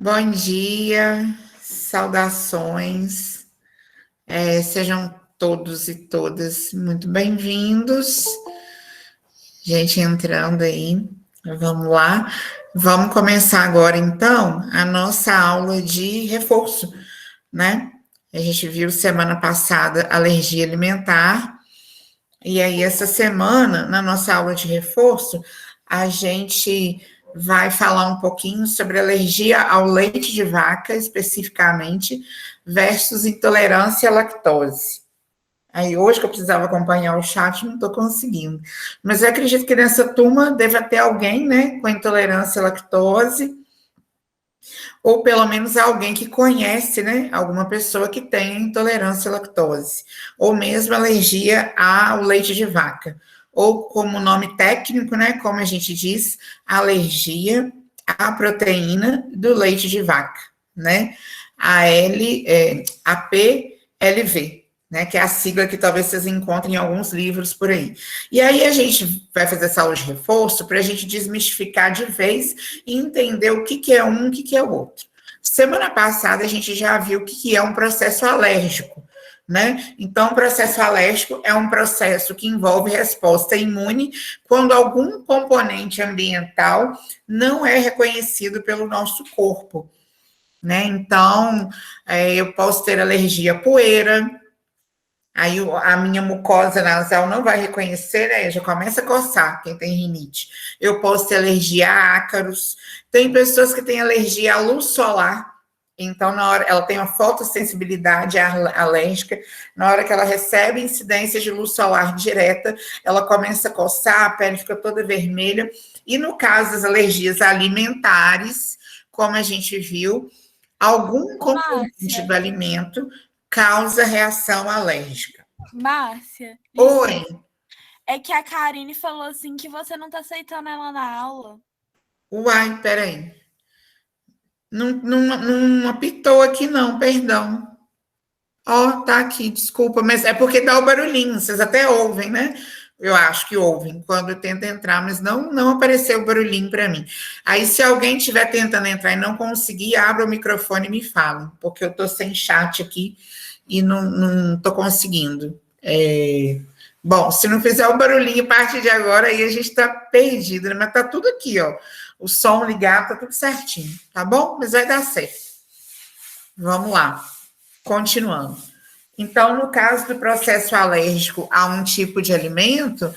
Bom dia, saudações, sejam todos e todas muito bem-vindos. Gente entrando aí, vamos lá. Vamos começar agora, então, a nossa aula de reforço, né? A gente viu semana passada alergia alimentar, e aí essa semana, na nossa aula de reforço, a gente vai falar um pouquinho sobre alergia ao leite de vaca, especificamente, versus intolerância à lactose. Aí hoje que eu precisava acompanhar o chat, não estou conseguindo. Mas eu acredito que nessa turma deve ter alguém, né, com intolerância à lactose, ou pelo menos alguém que conhece, né, alguma pessoa que tem intolerância à lactose, ou mesmo alergia ao leite de vaca, ou como nome técnico, né, como a gente diz, alergia à proteína do leite de vaca, né, APLV, né, que é a sigla que talvez vocês encontrem em alguns livros por aí. E aí a gente vai fazer essa aula de reforço para a gente desmistificar de vez e entender o que, que é um, o que, que é o outro. Semana passada a gente já viu o que, que é um processo alérgico, né? Então, o processo alérgico é um processo que envolve resposta imune quando algum componente ambiental não é reconhecido pelo nosso corpo, né? Então, eu posso ter alergia à poeira, aí a minha mucosa nasal não vai reconhecer, né? Já começa a coçar quem tem rinite. Eu posso ter alergia a ácaros. Tem pessoas que têm alergia à luz solar. Então, na hora ela tem uma fotossensibilidade alérgica, na hora que ela recebe incidência de luz solar direta, ela começa a coçar, a pele fica toda vermelha. E no caso das alergias alimentares, como a gente viu, algum componente Márcia, do alimento causa reação alérgica. Márcia, Oi, licença. É que a Karine falou assim que você não tá aceitando ela na aula. uai, peraí. Não apitou aqui, não, perdão. Ó, tá aqui, desculpa, mas é porque dá o barulhinho, vocês até ouvem, né? Eu acho que ouvem quando eu tento entrar, mas não apareceu o barulhinho para mim. Aí, se alguém estiver tentando entrar e não conseguir, abra o microfone e me fala, porque eu tô sem chat aqui e não tô conseguindo. Bom, se não fizer o barulhinho a partir de agora, aí a gente tá perdido, né? Mas tá tudo aqui, ó. O som ligado, tá tudo certinho, tá bom? Mas vai dar certo. Vamos lá, continuando. Então, no caso do processo alérgico a um tipo de alimento,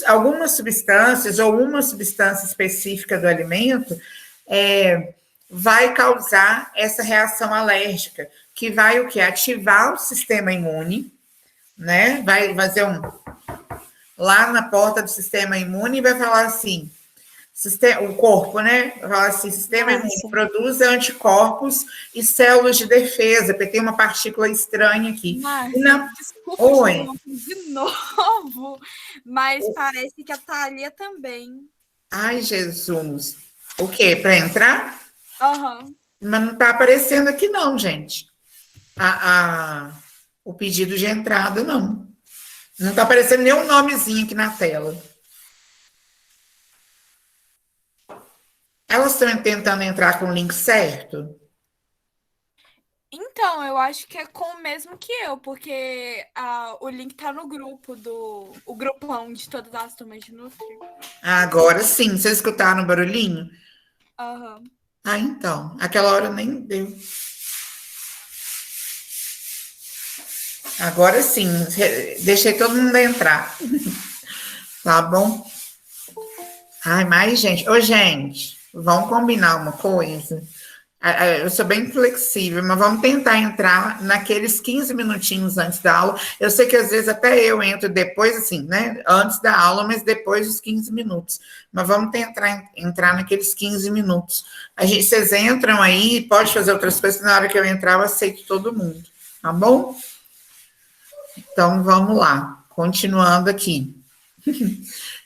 algumas substâncias ou uma substância específica do alimento vai causar essa reação alérgica, que vai o que? Ativar o sistema imune, né? Vai fazer lá na porta do sistema imune e vai falar assim, o corpo, né? Vai falar assim, sistema imune Márcia, produz anticorpos e células de defesa, porque tem uma partícula estranha aqui. Márcia, desculpa te Oi. interromper de novo, mas parece que a Thalia também. Ai, Jesus. O quê? Para entrar? Aham. Mas não está aparecendo aqui, não, gente. O pedido de entrada, não. Não está aparecendo nenhum nomezinho aqui na tela. Elas estão tentando entrar com o link certo? Então, eu acho que é com o mesmo que eu, porque o link tá no grupo o grupão de todas as turmas de Nutri. Agora sim. Vocês escutaram o barulhinho? Aham. Ah, então. Aquela hora nem deu. Agora sim. Deixei todo mundo entrar. Tá bom? Ai, mais gente. Ô, gente, vamos combinar uma coisa? Eu sou bem flexível, mas vamos tentar entrar naqueles 15 minutinhos antes da aula. Eu sei que às vezes até eu entro depois, assim, né? Antes da aula, mas depois dos 15 minutos. Mas vamos tentar entrar naqueles 15 minutos. Vocês entram aí, pode fazer outras coisas, na hora que eu entrar, eu aceito todo mundo, tá bom? Então vamos lá, continuando aqui.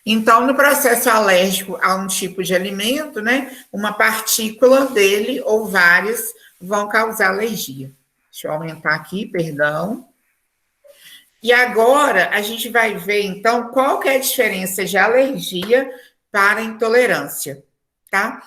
Então, no processo alérgico a um tipo de alimento, né, uma partícula dele ou várias vão causar alergia. Deixa eu aumentar aqui, perdão. E agora a gente vai ver, então, qual que é a diferença de alergia para intolerância, tá?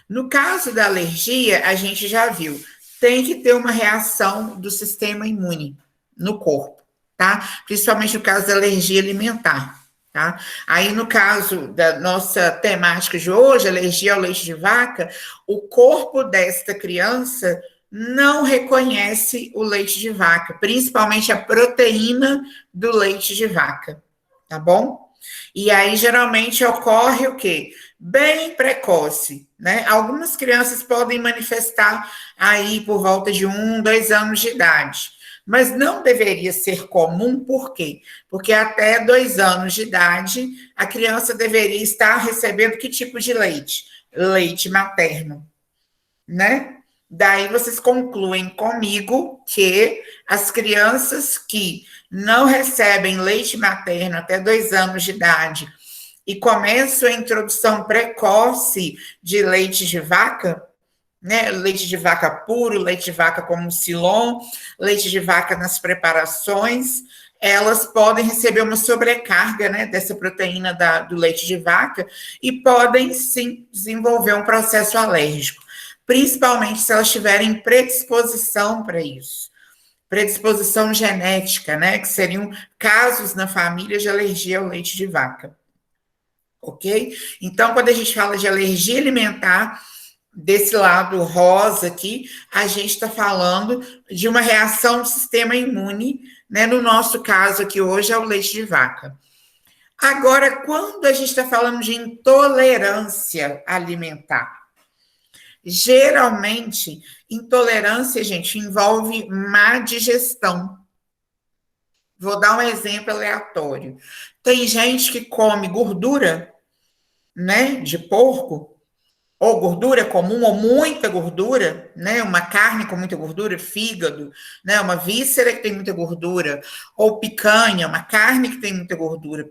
No caso da alergia, a gente já viu, tem que ter uma reação do sistema imune no corpo, tá? Principalmente no caso da alergia alimentar, tá? Aí, no caso da nossa temática de hoje, alergia ao leite de vaca, o corpo desta criança não reconhece o leite de vaca, principalmente a proteína do leite de vaca, tá bom? E aí, geralmente, ocorre o quê? Bem precoce, né? Algumas crianças podem manifestar aí por volta de 1, 2 anos de idade, mas não deveria ser comum, por quê? Porque até 2 anos de idade, a criança deveria estar recebendo que tipo de leite? Leite materno, né? Daí vocês concluem comigo que as crianças que não recebem leite materno até 2 anos de idade e começam a introdução precoce de leite de vaca, né? Leite de vaca puro, leite de vaca como Silon, leite de vaca nas preparações, elas podem receber uma sobrecarga, né, dessa proteína do leite de vaca e podem sim desenvolver um processo alérgico, principalmente se elas tiverem predisposição para isso. Predisposição genética, né? Que seriam casos na família de alergia ao leite de vaca. Ok? Então, quando a gente fala de alergia alimentar, desse lado rosa aqui, a gente está falando de uma reação do sistema imune, né? No nosso caso aqui hoje é o leite de vaca. Agora, quando a gente está falando de intolerância alimentar, geralmente, intolerância, gente, envolve má digestão. Vou dar um exemplo aleatório. Tem gente que come gordura, né, de porco, ou gordura comum, ou muita gordura, né, uma carne com muita gordura, fígado, né, uma víscera que tem muita gordura, ou picanha, uma carne que tem muita gordura.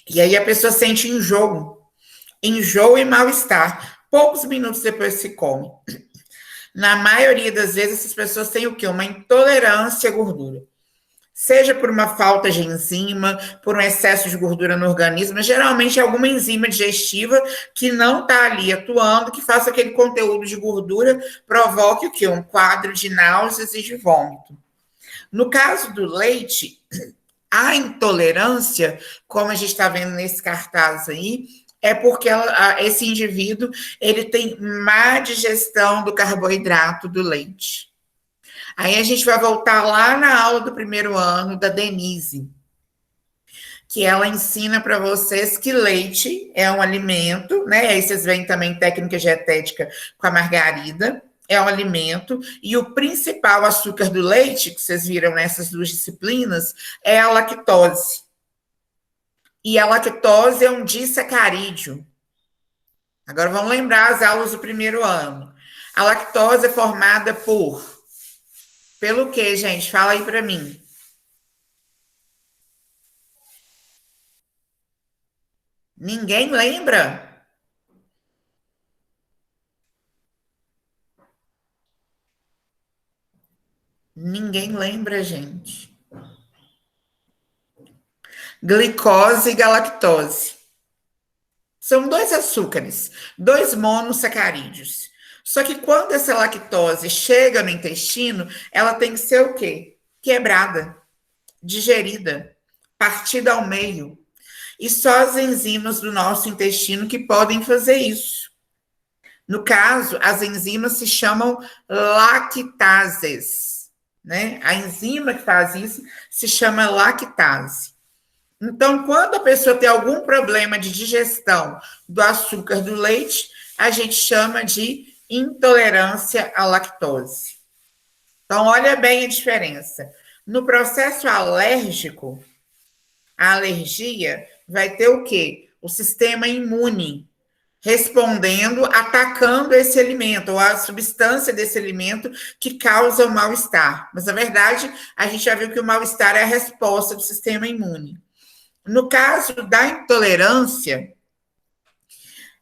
E aí a pessoa sente enjoo e mal-estar. Poucos minutos depois se come. Na maioria das vezes, essas pessoas têm o quê? Uma intolerância à gordura. Seja por uma falta de enzima, por um excesso de gordura no organismo, geralmente é alguma enzima digestiva que não está ali atuando, que faça aquele conteúdo de gordura, provoque o quê? Um quadro de náuseas e de vômito. No caso do leite, a intolerância, como a gente está vendo nesse cartaz aí, é porque esse indivíduo ele tem má digestão do carboidrato do leite. Aí a gente vai voltar lá na aula do primeiro ano da Denise, que ela ensina para vocês que leite é um alimento, né? Aí vocês veem também técnica dietética com a Margarida, é um alimento, e o principal açúcar do leite, que vocês viram nessas duas disciplinas, é a lactose. E a lactose é um disacarídeo. Agora vamos lembrar as aulas do primeiro ano. A lactose é formada pelo quê, gente? Fala aí para mim. Ninguém lembra? Ninguém lembra, gente. Glicose e galactose. São dois açúcares, dois monossacarídeos. Só que quando essa lactose chega no intestino, ela tem que ser o quê? Quebrada, digerida, partida ao meio. E só as enzimas do nosso intestino que podem fazer isso. No caso, as enzimas se chamam lactases, né? A enzima que faz isso se chama lactase. Então, quando a pessoa tem algum problema de digestão do açúcar do leite, a gente chama de intolerância à lactose. Então, olha bem a diferença. No processo alérgico, a alergia vai ter o quê? O sistema imune respondendo, atacando esse alimento, ou a substância desse alimento que causa o mal-estar. Mas, na verdade, a gente já viu que o mal-estar é a resposta do sistema imune. No caso da intolerância,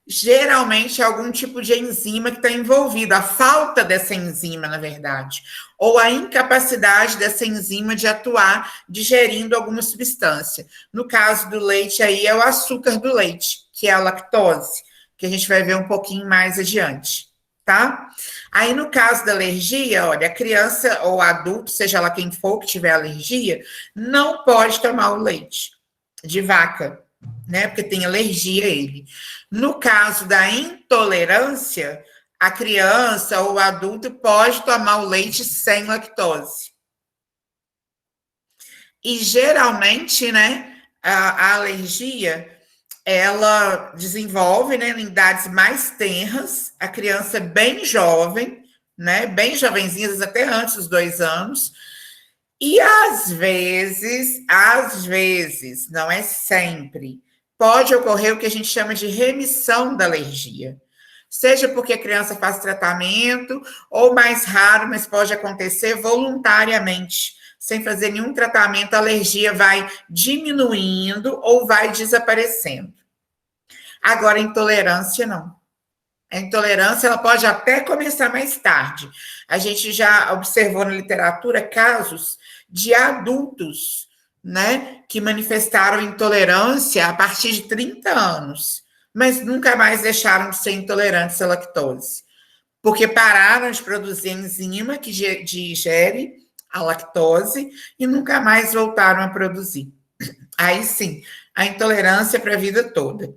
geralmente é algum tipo de enzima que está envolvida, a falta dessa enzima, na verdade, ou a incapacidade dessa enzima de atuar digerindo alguma substância. No caso do leite, aí é o açúcar do leite, que é a lactose, que a gente vai ver um pouquinho mais adiante, tá? Aí, no caso da alergia, olha, a criança ou adulto, seja lá quem for que tiver alergia, não pode tomar o leite de vaca, né? Porque tem alergia a ele. No caso da intolerância, a criança ou o adulto pode tomar o leite sem lactose. E geralmente, né, a alergia, ela desenvolve, né, em idades mais tenras, a criança bem jovem, né, bem jovenzinha, até antes dos 2 anos, e às vezes, não é sempre, pode ocorrer o que a gente chama de remissão da alergia. Seja porque a criança faz tratamento, ou mais raro, mas pode acontecer voluntariamente. Sem fazer nenhum tratamento, a alergia vai diminuindo ou vai desaparecendo. Agora, a intolerância, não. A intolerância, ela pode até começar mais tarde. A gente já observou na literatura casos de adultos, né, que manifestaram intolerância a partir de 30 anos, mas nunca mais deixaram de ser intolerantes à lactose, porque pararam de produzir enzima que digere a lactose e nunca mais voltaram a produzir. Aí sim, a intolerância é para a vida toda.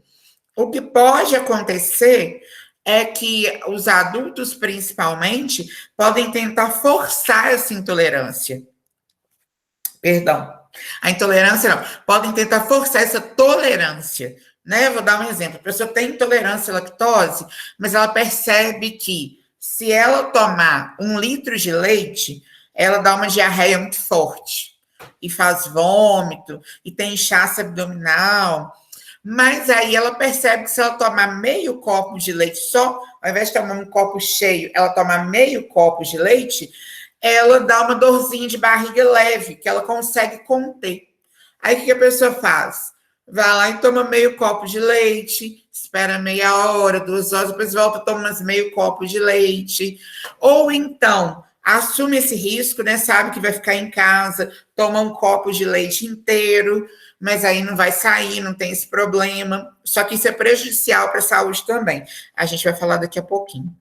O que pode acontecer é que os adultos, principalmente, podem tentar forçar essa intolerância. Perdão. A intolerância não. Podem tentar forçar essa tolerância. Né? Vou dar um exemplo. A pessoa tem intolerância à lactose, mas ela percebe que se ela tomar 1 litro de leite, ela dá uma diarreia muito forte. E faz vômito, e tem inchaço abdominal. Mas aí ela percebe que se ela tomar meio copo de leite só, ao invés de tomar um copo cheio, ela toma meio copo de leite, ela dá uma dorzinha de barriga leve, que ela consegue conter. Aí o que a pessoa faz? Vai lá e toma meio copo de leite, espera meia hora, 2 horas, depois volta, toma mais meio copo de leite. Ou então, assume esse risco, né? Sabe que vai ficar em casa, toma um copo de leite inteiro, mas aí não vai sair, não tem esse problema. Só que isso é prejudicial para a saúde também. A gente vai falar daqui a pouquinho,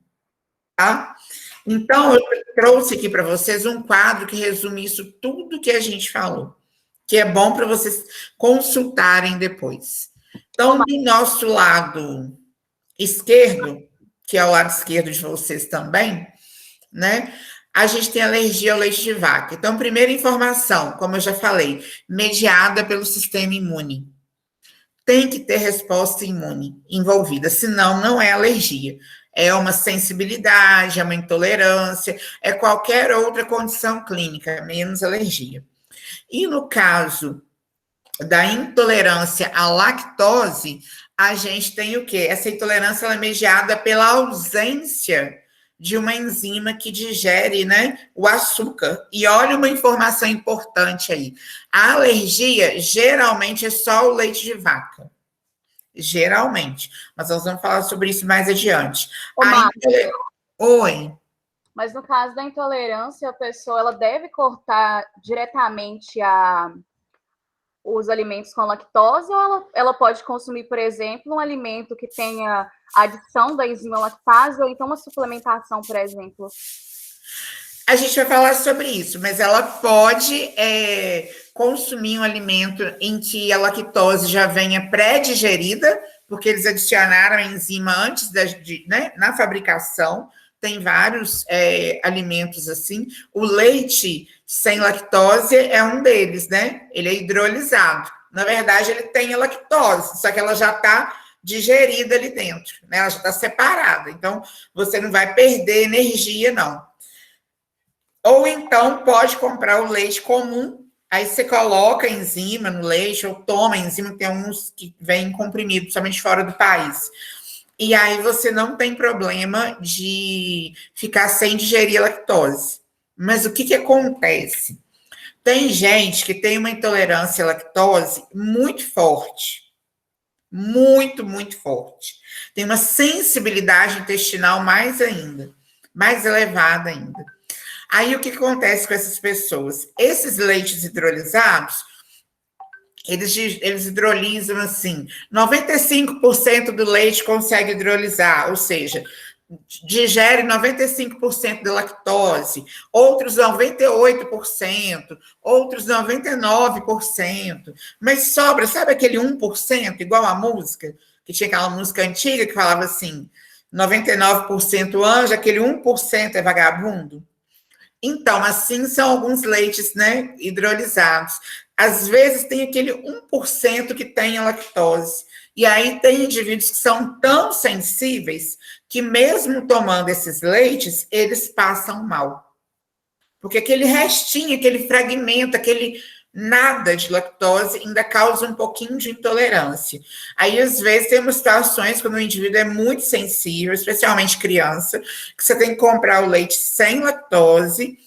tá? Então, eu trouxe aqui para vocês um quadro que resume isso tudo que a gente falou, que é bom para vocês consultarem depois. Então, do nosso lado esquerdo, que é o lado esquerdo de vocês também, né? A gente tem alergia ao leite de vaca. Então, primeira informação, como eu já falei, mediada pelo sistema imune. Tem que ter resposta imune envolvida, senão não é alergia. É uma sensibilidade, é uma intolerância, é qualquer outra condição clínica, menos alergia. E no caso da intolerância à lactose, a gente tem o quê? Essa intolerância ela é mediada pela ausência de uma enzima que digere, né, o açúcar. E olha uma informação importante aí. A alergia geralmente é só o leite de vaca. Geralmente. Mas nós vamos falar sobre isso mais adiante. Oi. Mas no caso da intolerância, a pessoa ela deve cortar diretamente os alimentos com lactose, ou ela pode consumir, por exemplo, um alimento que tenha adição da enzima lactase, ou então uma suplementação, por exemplo? A gente vai falar sobre isso, mas ela pode consumir um alimento em que a lactose já venha pré-digerida, porque eles adicionaram a enzima antes né, na fabricação. Tem vários alimentos assim. O leite sem lactose é um deles, né? Ele é hidrolisado. Na verdade, ele tem a lactose, só que ela já está digerida ali dentro, né? Ela já está separada. Então, você não vai perder energia, não. Ou então, pode comprar o leite comum, aí você coloca a enzima no leite, ou toma a enzima, tem uns que vêm comprimido, principalmente fora do país. E aí você não tem problema de ficar sem digerir a lactose. Mas o que acontece? Tem gente que tem uma intolerância à lactose muito forte. Muito, muito forte. Tem uma sensibilidade intestinal mais ainda, mais elevada ainda. Aí o que acontece com essas pessoas? Esses leites hidrolisados, Eles hidrolisam assim, 95% do leite consegue hidrolisar, ou seja, digere 95% da lactose, outros 98%, outros 99%, mas sobra, sabe aquele 1%, igual a música, que tinha aquela música antiga que falava assim, 99% anjo, aquele 1% é vagabundo? Então, assim são alguns leites, né, hidrolisados. Às vezes tem aquele 1% que tem a lactose. E aí tem indivíduos que são tão sensíveis que mesmo tomando esses leites, eles passam mal. Porque aquele restinho, aquele fragmento, aquele nada de lactose ainda causa um pouquinho de intolerância. Aí, às vezes, temos situações quando o indivíduo é muito sensível, especialmente criança, que você tem que comprar o leite sem lactose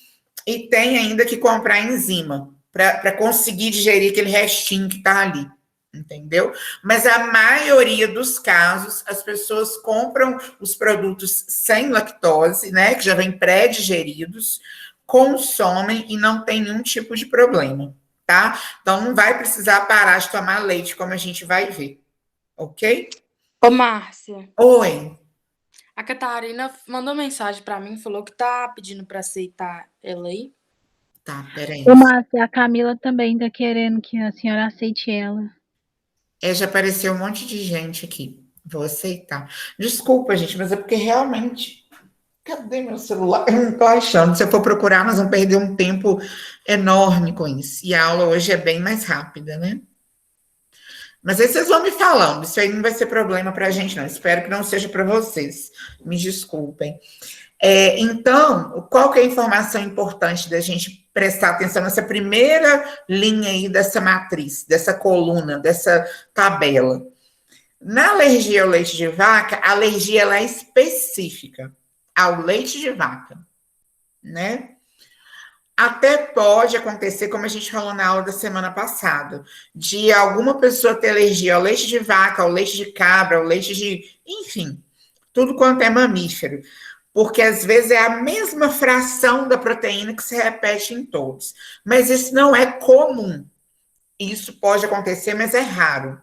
e tem ainda que comprar enzima para conseguir digerir aquele restinho que está ali. Entendeu? Mas a maioria dos casos, as pessoas compram os produtos sem lactose, né, que já vêm pré-digeridos, consomem e não tem nenhum tipo de problema, tá? Então não vai precisar parar de tomar leite, como a gente vai ver, ok? Ô, Márcia, Oi. a Catarina mandou mensagem pra mim, falou que tá pedindo pra aceitar ela aí. Tá, peraí. Ô, Márcia, a Camila também tá querendo que a senhora aceite ela. Já apareceu um monte de gente aqui. Vou aceitar. Desculpa, gente, mas é porque realmente. Cadê meu celular? Eu não tô achando. Se eu for procurar, nós vamos perder um tempo enorme com isso. E a aula hoje é bem mais rápida, né? Mas aí vocês vão me falando. Isso aí não vai ser problema para a gente, não. Espero que não seja para vocês. Me desculpem. Então, qual que é a informação importante da gente prestar atenção nessa primeira linha aí dessa matriz, dessa coluna, dessa tabela? Na alergia ao leite de vaca, a alergia ela é específica ao leite de vaca, né? Até pode acontecer, como a gente falou na aula da semana passada, de alguma pessoa ter alergia ao leite de vaca, ao leite de cabra, ao leite de... Enfim, tudo quanto é mamífero. Porque às vezes é a mesma fração da proteína que se repete em todos. Mas isso não é comum. Isso pode acontecer, mas é raro.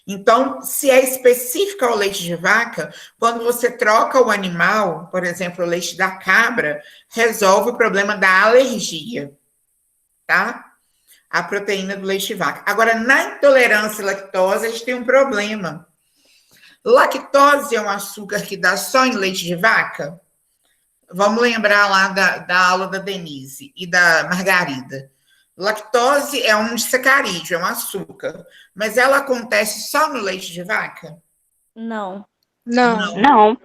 Então, se é específica ao leite de vaca, quando você troca o animal, por exemplo, o leite da cabra, resolve o problema da alergia, tá? A proteína do leite de vaca. Agora, na intolerância à lactose, a gente tem um problema. Lactose é um açúcar que dá só em leite de vaca? Vamos lembrar lá da aula da Denise e da Margarida. Lactose é um sacarídeo, é um açúcar. Mas ela acontece só no leite de vaca? Não. Não.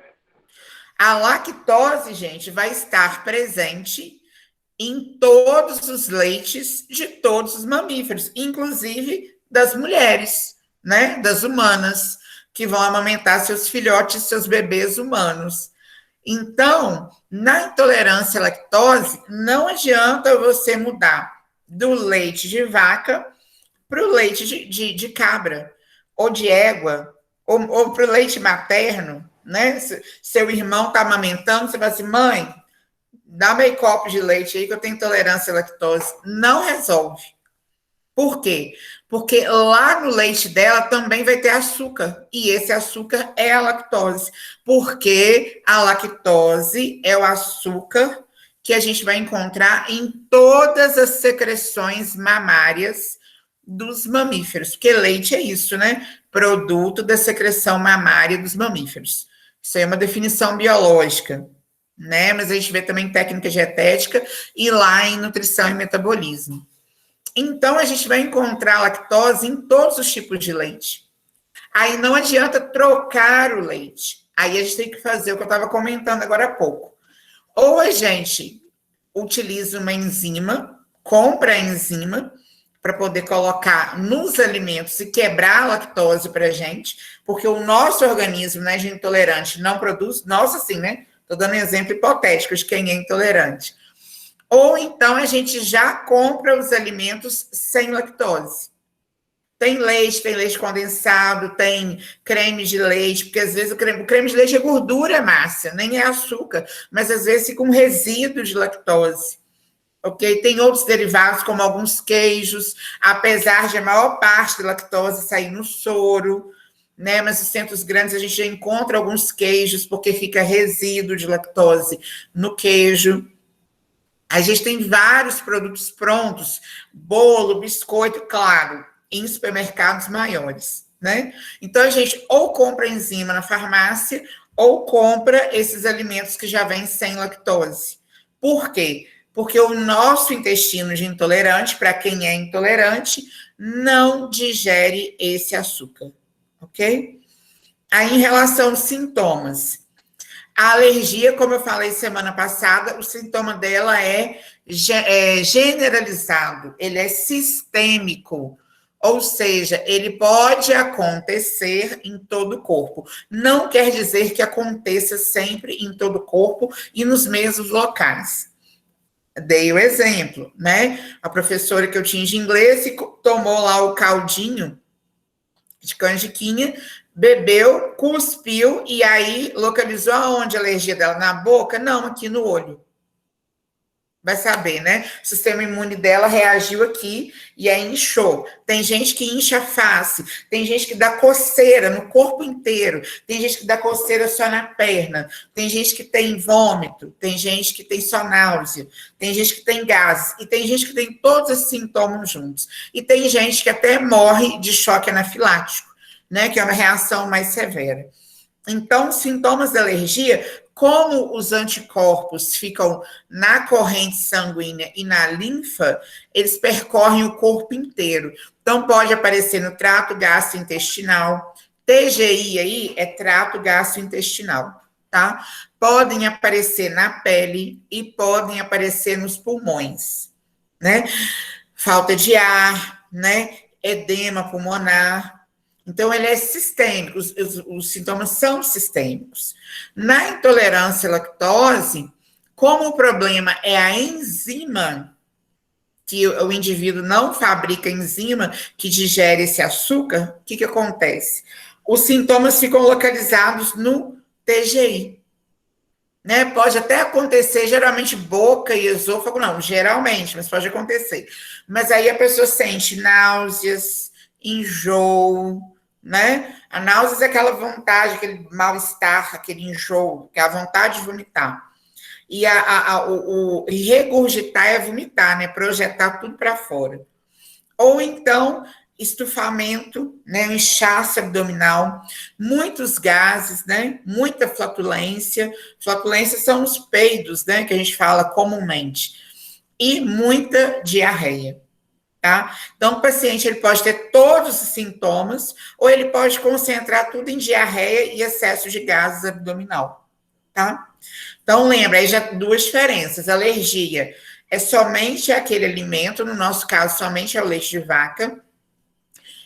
A lactose, gente, vai estar presente em todos os leites de todos os mamíferos, inclusive das mulheres, né? Das humanas, que vão amamentar seus filhotes, seus bebês humanos. Então, na intolerância à lactose, não adianta você mudar do leite de vaca para o leite de cabra, ou de égua, ou para o leite materno, né? Seu irmão está amamentando, você vai assim, mãe, dá meio copo de leite aí que eu tenho intolerância à lactose. Não resolve. Por quê? Porque lá no leite dela também vai ter açúcar. E esse açúcar é a lactose. Porque a lactose é o açúcar que a gente vai encontrar em todas as secreções mamárias dos mamíferos. Porque leite é isso, né? Produto da secreção mamária dos mamíferos. Isso aí é uma definição biológica, né? Mas a gente vê também técnica dietética e lá em nutrição e metabolismo. Então, a gente vai encontrar lactose em todos os tipos de leite. Aí não adianta trocar o leite. Aí a gente tem que fazer o que eu estava comentando agora há pouco. Ou a gente utiliza uma enzima, compra a enzima, para poder colocar nos alimentos e quebrar a lactose para a gente, porque o nosso organismo, né, de intolerante, não produz... Nossa, assim, né? Estou dando um exemplo hipotético de quem é intolerante. Ou então a gente já compra os alimentos sem lactose. Tem leite condensado, tem creme de leite, porque às vezes o creme de leite é gordura, Márcia, nem é açúcar, mas às vezes fica um resíduo de lactose. ok? Tem outros derivados, como alguns queijos, apesar de a maior parte da lactose sair no soro, né? Mas nos centros grandes a gente já encontra alguns queijos, porque fica resíduo de lactose no queijo. A gente tem vários produtos prontos, bolo, biscoito, claro, em supermercados maiores, né? Então, a gente ou compra enzima na farmácia, ou compra esses alimentos que já vêm sem lactose. Por quê? Porque o nosso intestino de intolerante, para quem é intolerante, não digere esse açúcar, ok? Aí, em relação aos sintomas, a alergia, como eu falei semana passada, o sintoma dela é generalizado, ele é sistêmico, ou seja, ele pode acontecer em todo o corpo. Não quer dizer que aconteça sempre em todo o corpo e nos mesmos locais. Dei o exemplo, né? A professora que eu tinha de inglês tomou lá o caldinho de canjiquinha, bebeu, cuspiu, e aí localizou aonde a alergia dela? Na boca? Não, aqui no olho. Vai saber, né? O sistema imune dela reagiu aqui e aí inchou. Tem gente que incha a face, tem gente que dá coceira no corpo inteiro, tem gente que dá coceira só na perna, tem gente que tem vômito, tem gente que tem só náusea, tem gente que tem gases, e tem gente que tem todos esses sintomas juntos. E tem gente que até morre de choque anafilático, né? Que é uma reação mais severa. Então, sintomas da alergia, como os anticorpos ficam na corrente sanguínea e na linfa, eles percorrem o corpo inteiro. Então, pode aparecer no trato gastrointestinal. TGI aí é trato gastrointestinal, tá? Podem aparecer na pele e podem aparecer nos pulmões, né? Falta de ar, né? Edema pulmonar. Então, ele é sistêmico, os sintomas são sistêmicos. Na intolerância à lactose, como o problema é a enzima, que o indivíduo não fabrica enzima que digere esse açúcar, o que acontece? Os sintomas ficam localizados no TGI. Né? Pode até acontecer, geralmente, boca e esôfago, não, geralmente, mas pode acontecer. Mas aí a pessoa sente náuseas, enjoo, né? A náusea é aquela vontade, aquele mal-estar, aquele enjoo, que é a vontade de vomitar. E o regurgitar é vomitar, né? Projetar tudo para fora. Ou então, estufamento, né? Inchaço abdominal, muitos gases, né? Muita flatulência. Flatulência são os peidos, né? Que a gente fala comumente. E muita diarreia. Tá? Então, o paciente ele pode ter todos os sintomas, ou ele pode concentrar tudo em diarreia e excesso de gases abdominal, tá? Então, lembra, aí já duas diferenças. Alergia é somente aquele alimento, no nosso caso, somente é o leite de vaca,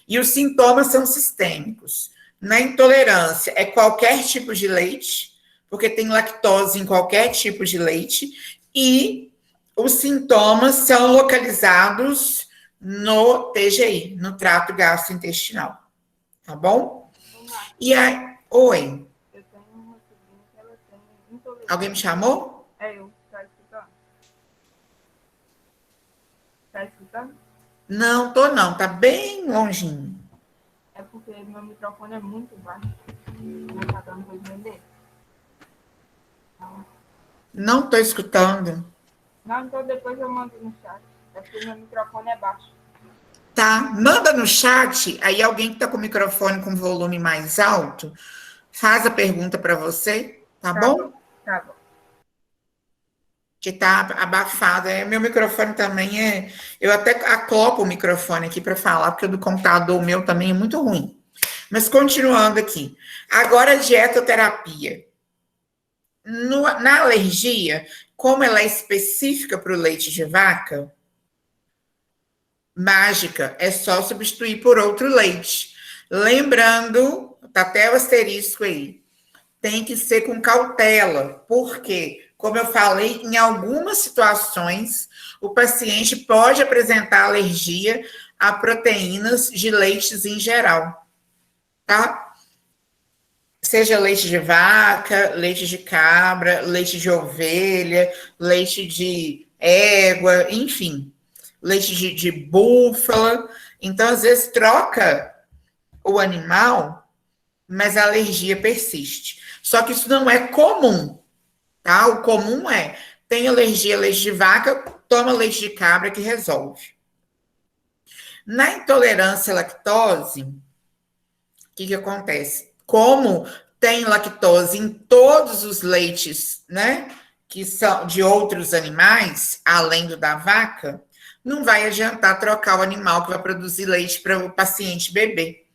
e os sintomas são sistêmicos. Na intolerância, é qualquer tipo de leite, porque tem lactose em qualquer tipo de leite, e os sintomas são localizados no TGI, no trato gastrointestinal, tá bom? E aí, oi. Eu tenho uma sobrinha que ela tem intolerância. Alguém me chamou? É eu, tá escutando? Tá escutando? Não, tô não, tá bem longinho. É porque meu microfone é muito baixo. Não tá dando pra entender. Não tô escutando. Não, então depois eu mando no chat. É porque meu microfone é baixo. Tá, manda no chat, aí alguém que tá com o microfone com volume mais alto, faz a pergunta para você, tá bom? Tá bom. Que tá abafado. Meu microfone também é... Eu até acoplo o microfone aqui para falar, porque o do computador meu também é muito ruim. Mas continuando aqui. Agora, a dietoterapia. Na alergia, como ela é específica para o leite de vaca, mágica, é só substituir por outro leite. Lembrando, tá até o asterisco aí, tem que ser com cautela, porque, como eu falei, em algumas situações, o paciente pode apresentar alergia a proteínas de leites em geral, tá? Seja leite de vaca, leite de cabra, leite de ovelha, leite de égua, enfim, leite de búfala. Então, às vezes, troca o animal, mas a alergia persiste. Só que isso não é comum, tá? O comum é, tem alergia a leite de vaca, toma leite de cabra que resolve. Na intolerância à lactose, o que acontece? Como tem lactose em todos os leites, né, que são de outros animais, além do da vaca, não vai adiantar trocar o animal que vai produzir leite para o paciente beber.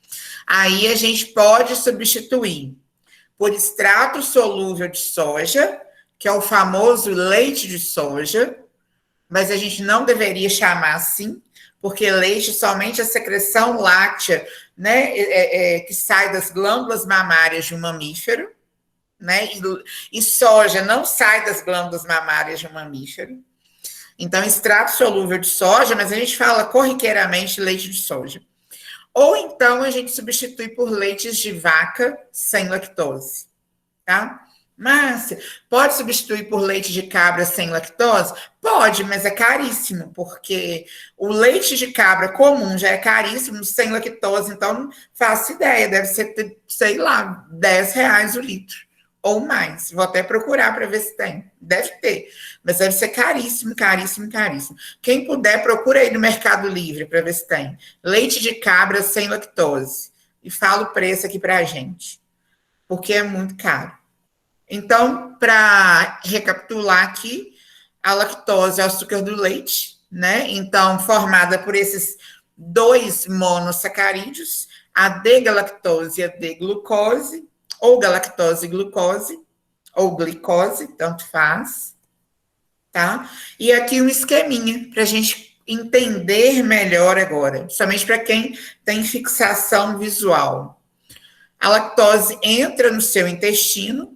Aí a gente pode substituir por extrato solúvel de soja, que é o famoso leite de soja, mas a gente não deveria chamar assim, porque leite somente a secreção láctea, né, que sai das glândulas mamárias de um mamífero, né, e soja não sai das glândulas mamárias de um mamífero. Então, extrato solúvel de soja, mas a gente fala corriqueiramente leite de soja. Ou então a gente substitui por leites de vaca sem lactose, tá? Márcia, pode substituir por leite de cabra sem lactose? Pode, mas é caríssimo, porque o leite de cabra comum já é caríssimo, sem lactose, então não faço ideia, deve ser, sei lá, R$ 10 o litro, ou mais. Vou até procurar para ver se tem. Deve ter, mas deve ser caríssimo, caríssimo, caríssimo. Quem puder, procura aí no Mercado Livre para ver se tem. Leite de cabra sem lactose. E fala o preço aqui para a gente, porque é muito caro. Então, para recapitular aqui, a lactose é o açúcar do leite, né? Então, formada por esses 2 monossacarídeos, a D-galactose e a D-glucose, ou galactose e glucose, ou glicose, tanto faz, tá? E aqui um esqueminha para a gente entender melhor agora, somente para quem tem fixação visual. A lactose entra no seu intestino.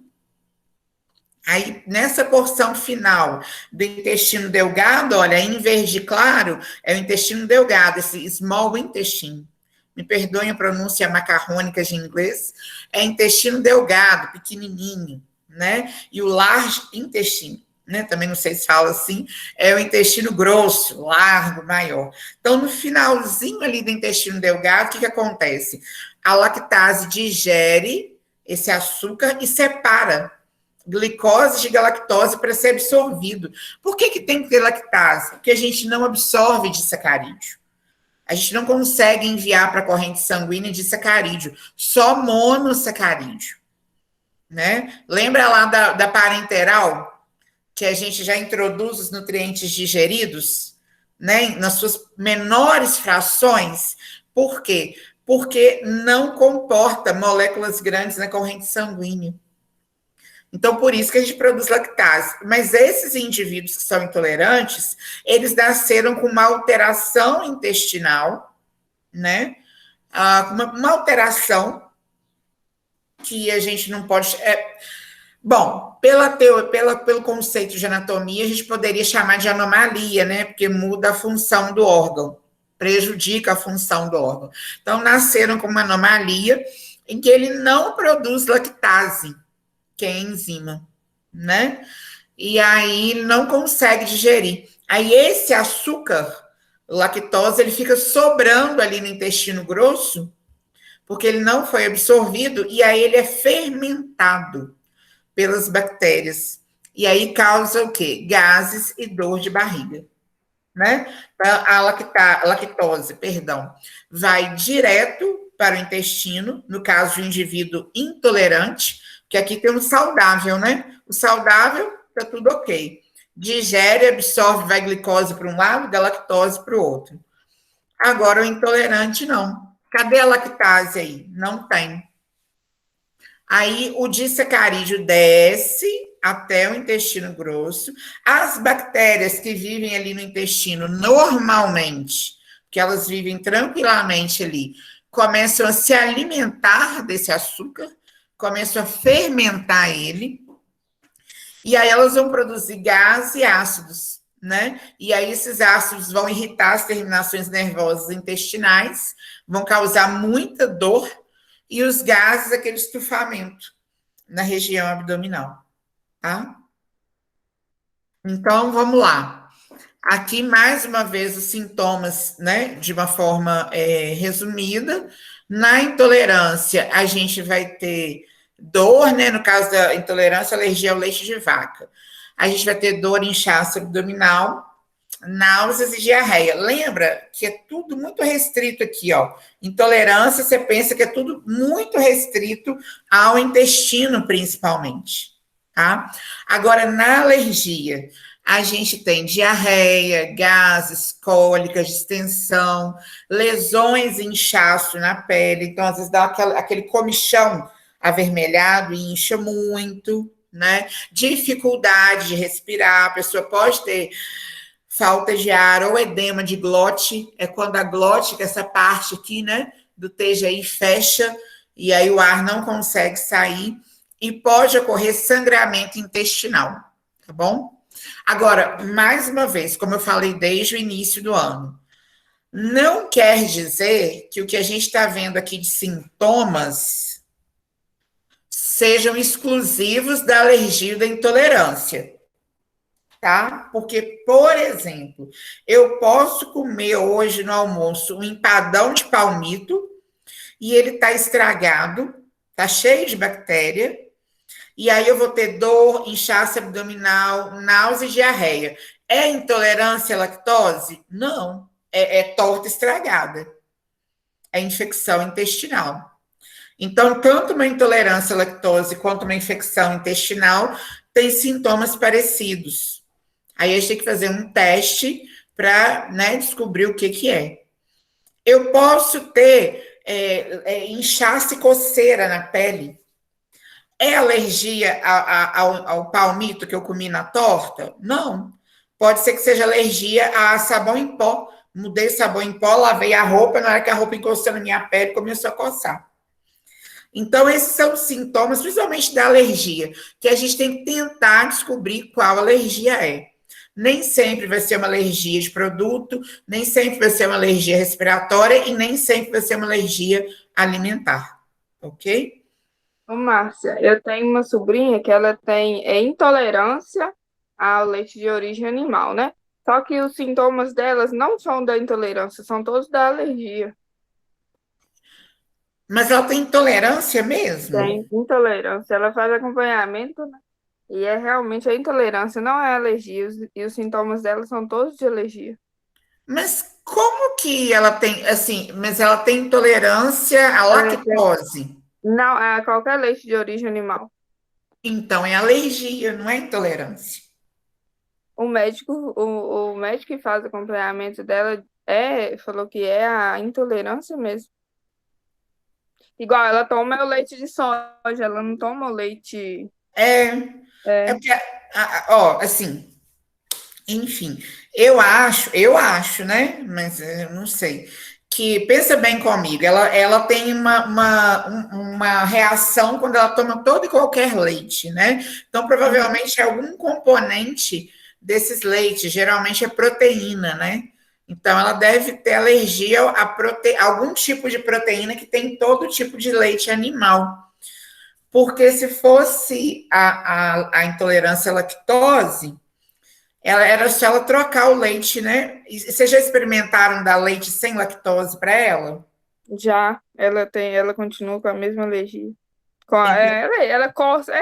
Aí, nessa porção final do intestino delgado, olha, em verde claro, é o intestino delgado, esse small intestine. Me perdoem a pronúncia macarrônica de inglês. É intestino delgado, pequenininho, né? E o large intestine, né? Também não sei se fala assim, é o intestino grosso, largo, maior. Então, no finalzinho ali do intestino delgado, o que acontece? A lactase digere esse açúcar e separa glicose de galactose para ser absorvido. Por que tem que ter lactase? Porque a gente não absorve disacarídeo. A gente não consegue enviar para a corrente sanguínea disacarídeo, só monossacarídeo, né? Lembra lá da parenteral, que a gente já introduz os nutrientes digeridos, né? Nas suas menores frações. Por quê? Porque não comporta moléculas grandes na corrente sanguínea. Então, por isso que a gente produz lactase. Mas esses indivíduos que são intolerantes, eles nasceram com uma alteração intestinal, né? Uma alteração que a gente não pode... Bom, pelo conceito de anatomia, a gente poderia chamar de anomalia, né? Porque muda a função do órgão, prejudica a função do órgão. Então, nasceram com uma anomalia em que ele não produz lactase, que é a enzima, né? E aí não consegue digerir. Aí esse açúcar, lactose, ele fica sobrando ali no intestino grosso, porque ele não foi absorvido, e aí ele é fermentado pelas bactérias. E aí causa o quê? Gases e dor de barriga, né? A lactose, vai direto para o intestino, no caso de um indivíduo intolerante, que aqui tem um saudável, né? O saudável, tá tudo ok. Digere, absorve, vai glicose para um lado, galactose para o outro. Agora, o intolerante, não. Cadê a lactase aí? Não tem. Aí, o disacarídeo desce até o intestino grosso. As bactérias que vivem ali no intestino normalmente, que elas vivem tranquilamente ali, começam a se alimentar desse açúcar, começam a fermentar ele, e aí elas vão produzir gás e ácidos, né? E aí esses ácidos vão irritar as terminações nervosas intestinais, vão causar muita dor, e os gases, aquele estufamento na região abdominal, tá? Então, vamos lá. Aqui, mais uma vez, os sintomas, né, de uma forma resumida. Na intolerância, a gente vai ter dor, né, no caso da intolerância, alergia ao leite de vaca. A gente vai ter dor, inchaço abdominal, náuseas e diarreia. Lembra que é tudo muito restrito aqui, ó. Intolerância, você pensa que é tudo muito restrito ao intestino, principalmente, tá? Agora, na alergia, a gente tem diarreia, gases, cólicas, distensão, lesões e inchaço na pele. Então, às vezes dá aquele comichão avermelhado e incha muito, né? Dificuldade de respirar, a pessoa pode ter falta de ar ou edema de glote, é quando a glote, que é essa parte aqui, né, do TGI fecha, e aí o ar não consegue sair, e pode ocorrer sangramento intestinal, tá bom? Agora, mais uma vez, como eu falei desde o início do ano, não quer dizer que o que a gente está vendo aqui de sintomas sejam exclusivos da alergia e da intolerância, tá? Porque, por exemplo, eu posso comer hoje no almoço um empadão de palmito e ele tá estragado, tá cheio de bactéria, e aí eu vou ter dor, inchaço abdominal, náusea e diarreia. É intolerância à lactose? Não. É torta estragada. É infecção intestinal. Então, tanto uma intolerância à lactose quanto uma infecção intestinal têm sintomas parecidos. Aí a gente tem que fazer um teste para, né, descobrir o que é. Eu posso ter inchaço e coceira na pele. É alergia ao palmito que eu comi na torta? Não. Pode ser que seja alergia a sabão em pó. Mudei sabão em pó, lavei a roupa, na hora que a roupa encostou na minha pele, começou a coçar. Então, esses são os sintomas, principalmente da alergia, que a gente tem que tentar descobrir qual alergia é. Nem sempre vai ser uma alergia de produto, nem sempre vai ser uma alergia respiratória e nem sempre vai ser uma alergia alimentar, ok? Ô, Márcia, eu tenho uma sobrinha que ela tem intolerância ao leite de origem animal, né? Só que os sintomas delas não são da intolerância, são todos da alergia. Mas ela tem intolerância mesmo? Tem intolerância, ela faz acompanhamento, né? E é realmente a intolerância, não é alergia, e os sintomas dela são todos de alergia. Mas como que ela tem, assim, mas ela tem intolerância à lactose? Não, é qualquer leite de origem animal. Então é alergia, não é intolerância. O médico que faz acompanhamento dela falou que é a intolerância mesmo. Igual ela toma o leite de soja, ela não toma o leite. É porque, ó, assim, enfim, eu acho, né? Mas eu não sei. Que pensa bem comigo, ela tem uma reação quando ela toma todo e qualquer leite, né? Então, provavelmente é algum componente desses leites, geralmente é proteína, né? Então, ela deve ter alergia a algum tipo de proteína que tem todo tipo de leite animal. Porque se fosse a intolerância à lactose, era só ela trocar o leite, né? E vocês já experimentaram dar leite sem lactose para ela? Já, ela continua com a mesma alergia. Ela coça,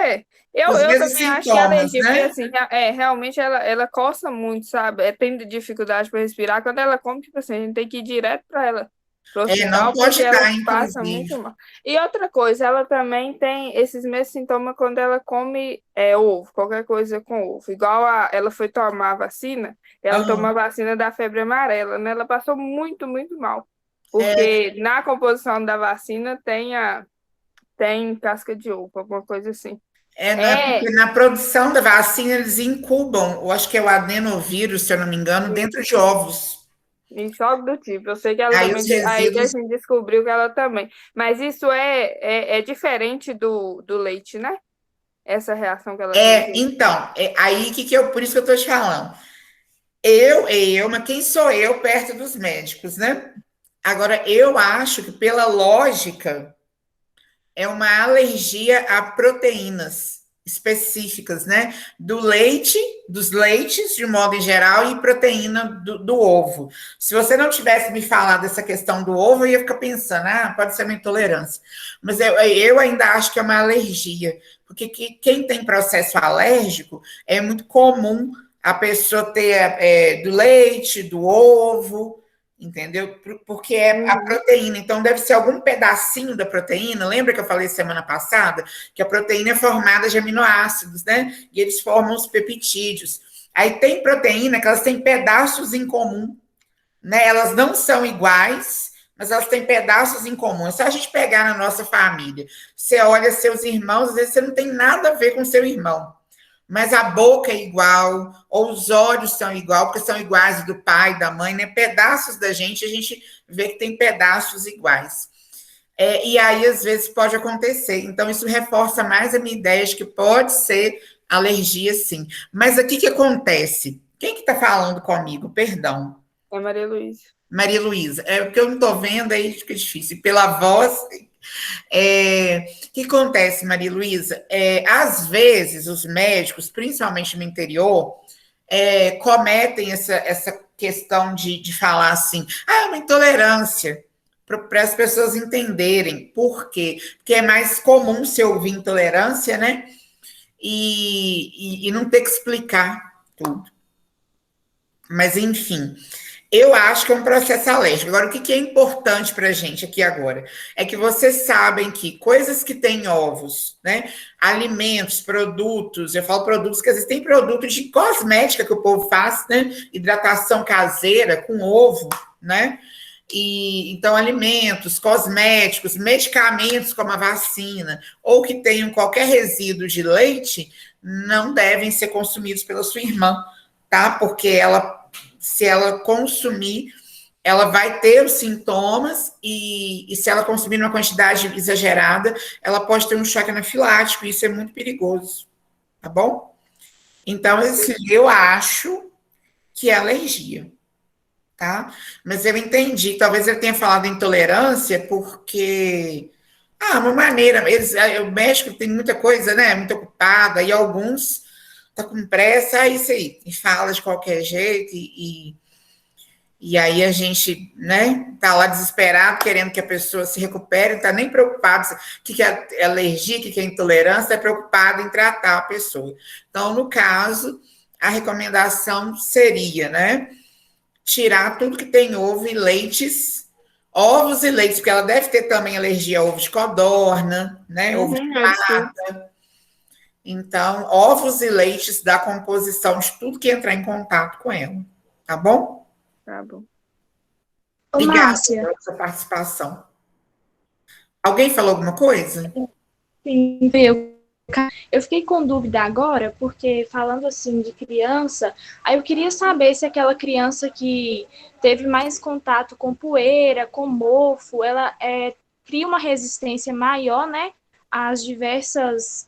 Eu Os mesmos também acho que é sintomas, alergia, porque né? assim, realmente ela coça muito, sabe? Tem dificuldade para respirar. Quando ela come, tipo assim, a gente tem que ir direto para ela, pro Não hospital, pode porque ela dar, passa inclusive. muito mal. E outra coisa, ela também tem esses mesmos sintomas quando ela come ovo, qualquer coisa com ovo. Igual ela foi tomar a vacina, ela tomou a vacina da febre amarela, né? Ela passou muito, muito mal. Porque na composição da vacina tem casca de ovo, alguma coisa assim. Porque na produção da vacina eles incubam, eu acho que é o adenovírus, se eu não me engano, dentro de ovos. Isso, algo do tipo. Eu sei que ela Aí também. os Aí a resíduos. gente descobriu que ela também. Mas isso é diferente do leite, né? Essa reação que ela teve. Então, aí por isso que eu estou te falando. Mas quem sou eu perto dos médicos, né? Agora, eu acho que pela lógica é uma alergia a proteínas. específicas, né? Dos leites, de modo em geral, e proteína do ovo. Se você não tivesse me falado dessa questão do ovo, eu ia ficar pensando, pode ser uma intolerância. Mas eu ainda acho que é uma alergia, porque quem tem processo alérgico, é muito comum a pessoa ter do leite, do ovo, entendeu? Porque é a proteína. Então, deve ser algum pedacinho da proteína. Lembra que eu falei semana passada? Que a proteína é formada de aminoácidos, né? E eles formam os peptídeos. Aí tem proteína que elas têm pedaços em comum, né? Elas não são iguais, mas elas têm pedaços em comum. É só a gente pegar na nossa família. Você olha seus irmãos, às vezes você não tem nada a ver com seu irmão. Mas a boca é igual, ou os olhos são igual, porque são iguais do pai, da mãe, né? Pedaços da gente, a gente vê que tem pedaços iguais. E aí, às vezes, pode acontecer. Então, isso reforça mais a minha ideia de que pode ser alergia, sim. Mas aqui que acontece? Quem que está falando comigo? Perdão. É Maria Luísa. Maria Luísa. É porque eu não estou vendo, aí fica difícil. Pela voz... O que acontece, Maria Luísa? Às vezes, os médicos, principalmente no interior, cometem essa questão de falar assim, é uma intolerância, para as pessoas entenderem por quê. Porque é mais comum se ouvir intolerância, né? E não ter que explicar tudo. Mas, enfim... Eu acho que é um processo alérgico. Agora, o que é importante para a gente aqui agora? É que vocês sabem que coisas que têm ovos, né? Alimentos, produtos, eu falo produtos, porque às vezes tem produtos de cosmética que o povo faz, né? Hidratação caseira com ovo, né? Então, alimentos, cosméticos, medicamentos como a vacina, ou que tenham qualquer resíduo de leite, não devem ser consumidos pela sua irmã, tá? Porque se ela consumir, ela vai ter os sintomas e se ela consumir uma quantidade exagerada, ela pode ter um choque anafilático, e isso é muito perigoso, tá bom? Então, eu acho que é alergia, tá? Mas eu entendi, talvez eu tenha falado intolerância porque... uma maneira, o médico tem muita coisa, né? Muito ocupado, aí alguns... tá com pressa, é isso aí, e fala de qualquer jeito, e aí a gente, né, tá lá desesperado, querendo que a pessoa se recupere, não tá nem preocupado o que é alergia, o que é intolerância, tá preocupado em tratar a pessoa. Então, no caso, a recomendação seria, né, tirar tudo que tem ovo e leites, ovos e leites, porque ela deve ter também alergia a ovo de codorna, né, ovo de pata. Então, ovos e leites da composição de tudo que entrar em contato com ela. Tá bom? Tá bom. Obrigada pela sua participação. Alguém falou alguma coisa? Sim, eu fiquei com dúvida agora, porque falando assim de criança, aí eu queria saber se aquela criança que teve mais contato com poeira, com mofo, ela cria uma resistência maior, né, às diversas...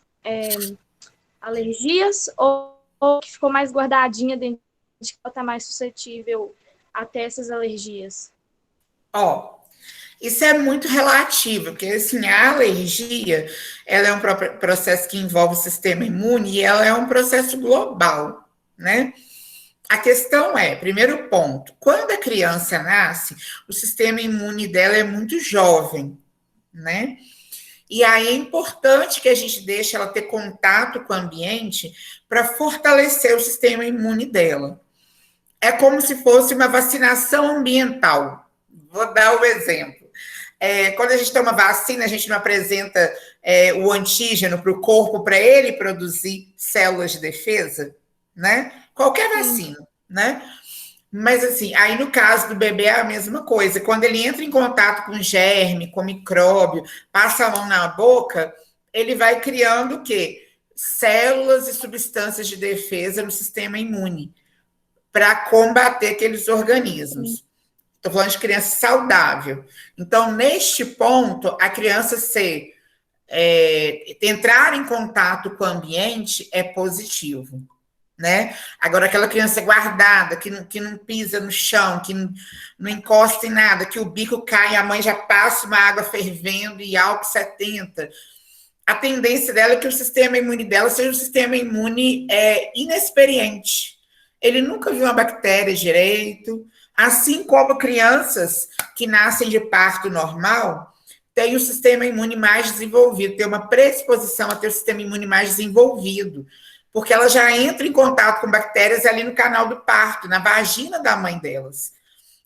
alergias, ou que ficou mais guardadinha dentro de que ela está mais suscetível até essas alergias? Isso é muito relativo, porque assim, a alergia, ela é um processo que envolve o sistema imune e ela é um processo global, né? A questão primeiro ponto, quando a criança nasce, o sistema imune dela é muito jovem, né? E aí é importante que a gente deixe ela ter contato com o ambiente para fortalecer o sistema imune dela. É como se fosse uma vacinação ambiental. Vou dar o exemplo. Quando a gente toma vacina, a gente não apresenta o antígeno para o corpo para ele produzir células de defesa, né? Qualquer vacina, né? Mas, assim, aí no caso do bebê é a mesma coisa. Quando ele entra em contato com germe, com micróbio, passa a mão na boca, ele vai criando o quê? Células e substâncias de defesa no sistema imune para combater aqueles organismos. Estou falando de criança saudável. Então, neste ponto, a criança entrar em contato com o ambiente é positivo. Né? Agora, aquela criança guardada, que não pisa no chão, que não encosta em nada, que o bico cai, a mãe já passa uma água fervendo e álcool 70, a tendência dela é que o sistema imune dela seja um sistema imune inexperiente. Ele nunca viu uma bactéria direito, assim como crianças que nascem de parto normal têm o sistema imune mais desenvolvido, tem uma predisposição a ter o sistema imune mais desenvolvido, porque ela já entra em contato com bactérias ali no canal do parto, na vagina da mãe delas.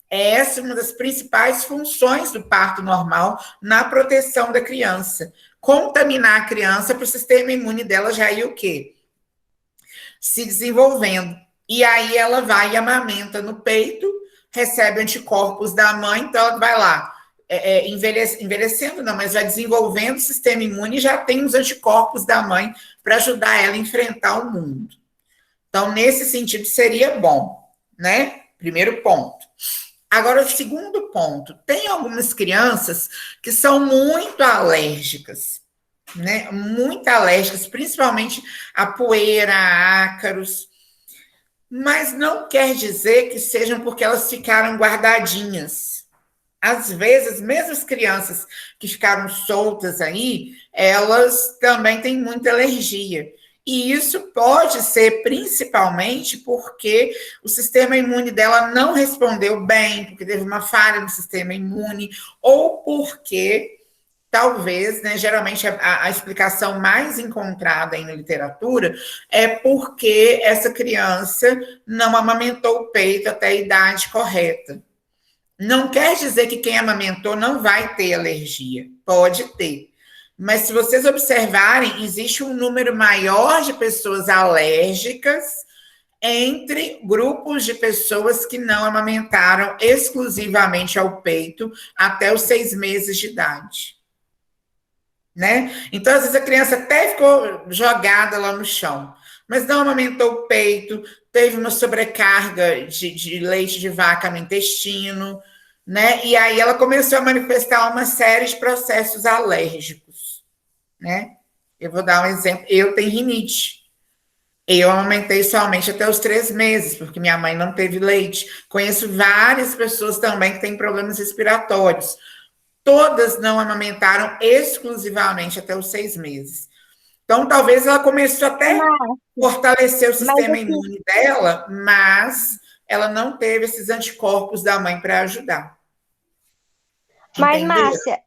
Essa é uma das principais funções do parto normal na proteção da criança. Contaminar a criança para o sistema imune dela já ir o quê? Se desenvolvendo. E aí ela vai e amamenta no peito, recebe anticorpos da mãe, então ela vai lá, envelhecendo não, mas vai desenvolvendo o sistema imune e já tem os anticorpos da mãe para ajudar ela a enfrentar o mundo. Então, nesse sentido, seria bom, né? Primeiro ponto. Agora, o segundo ponto, tem algumas crianças que são muito alérgicas, né? Muito alérgicas, principalmente a poeira, a ácaros, mas não quer dizer que sejam porque elas ficaram guardadinhas. Às vezes, mesmo as crianças que ficaram soltas aí, elas também têm muita alergia. E isso pode ser principalmente porque o sistema imune dela não respondeu bem, porque teve uma falha no sistema imune, ou porque, talvez, né, geralmente a explicação mais encontrada aí na literatura é porque essa criança não amamentou o peito até a idade correta. Não quer dizer que quem amamentou não vai ter alergia, pode ter. Mas se vocês observarem, existe um número maior de pessoas alérgicas entre grupos de pessoas que não amamentaram exclusivamente ao peito até os 6 meses de idade. Né? Então, às vezes, a criança até ficou jogada lá no chão, mas não amamentou o peito, teve uma sobrecarga de leite de vaca no intestino, né? E aí ela começou a manifestar uma série de processos alérgicos, né? Eu vou dar um exemplo. Eu tenho rinite. Eu amamentei somente até os 3 meses, porque minha mãe não teve leite. Conheço várias pessoas também que têm problemas respiratórios. Todas não amamentaram exclusivamente até os 6 meses. Então, talvez ela começou até a fortalecer o sistema imune dela, mas ela não teve esses anticorpos da mãe para ajudar. Mas, Entendeu? Márcia,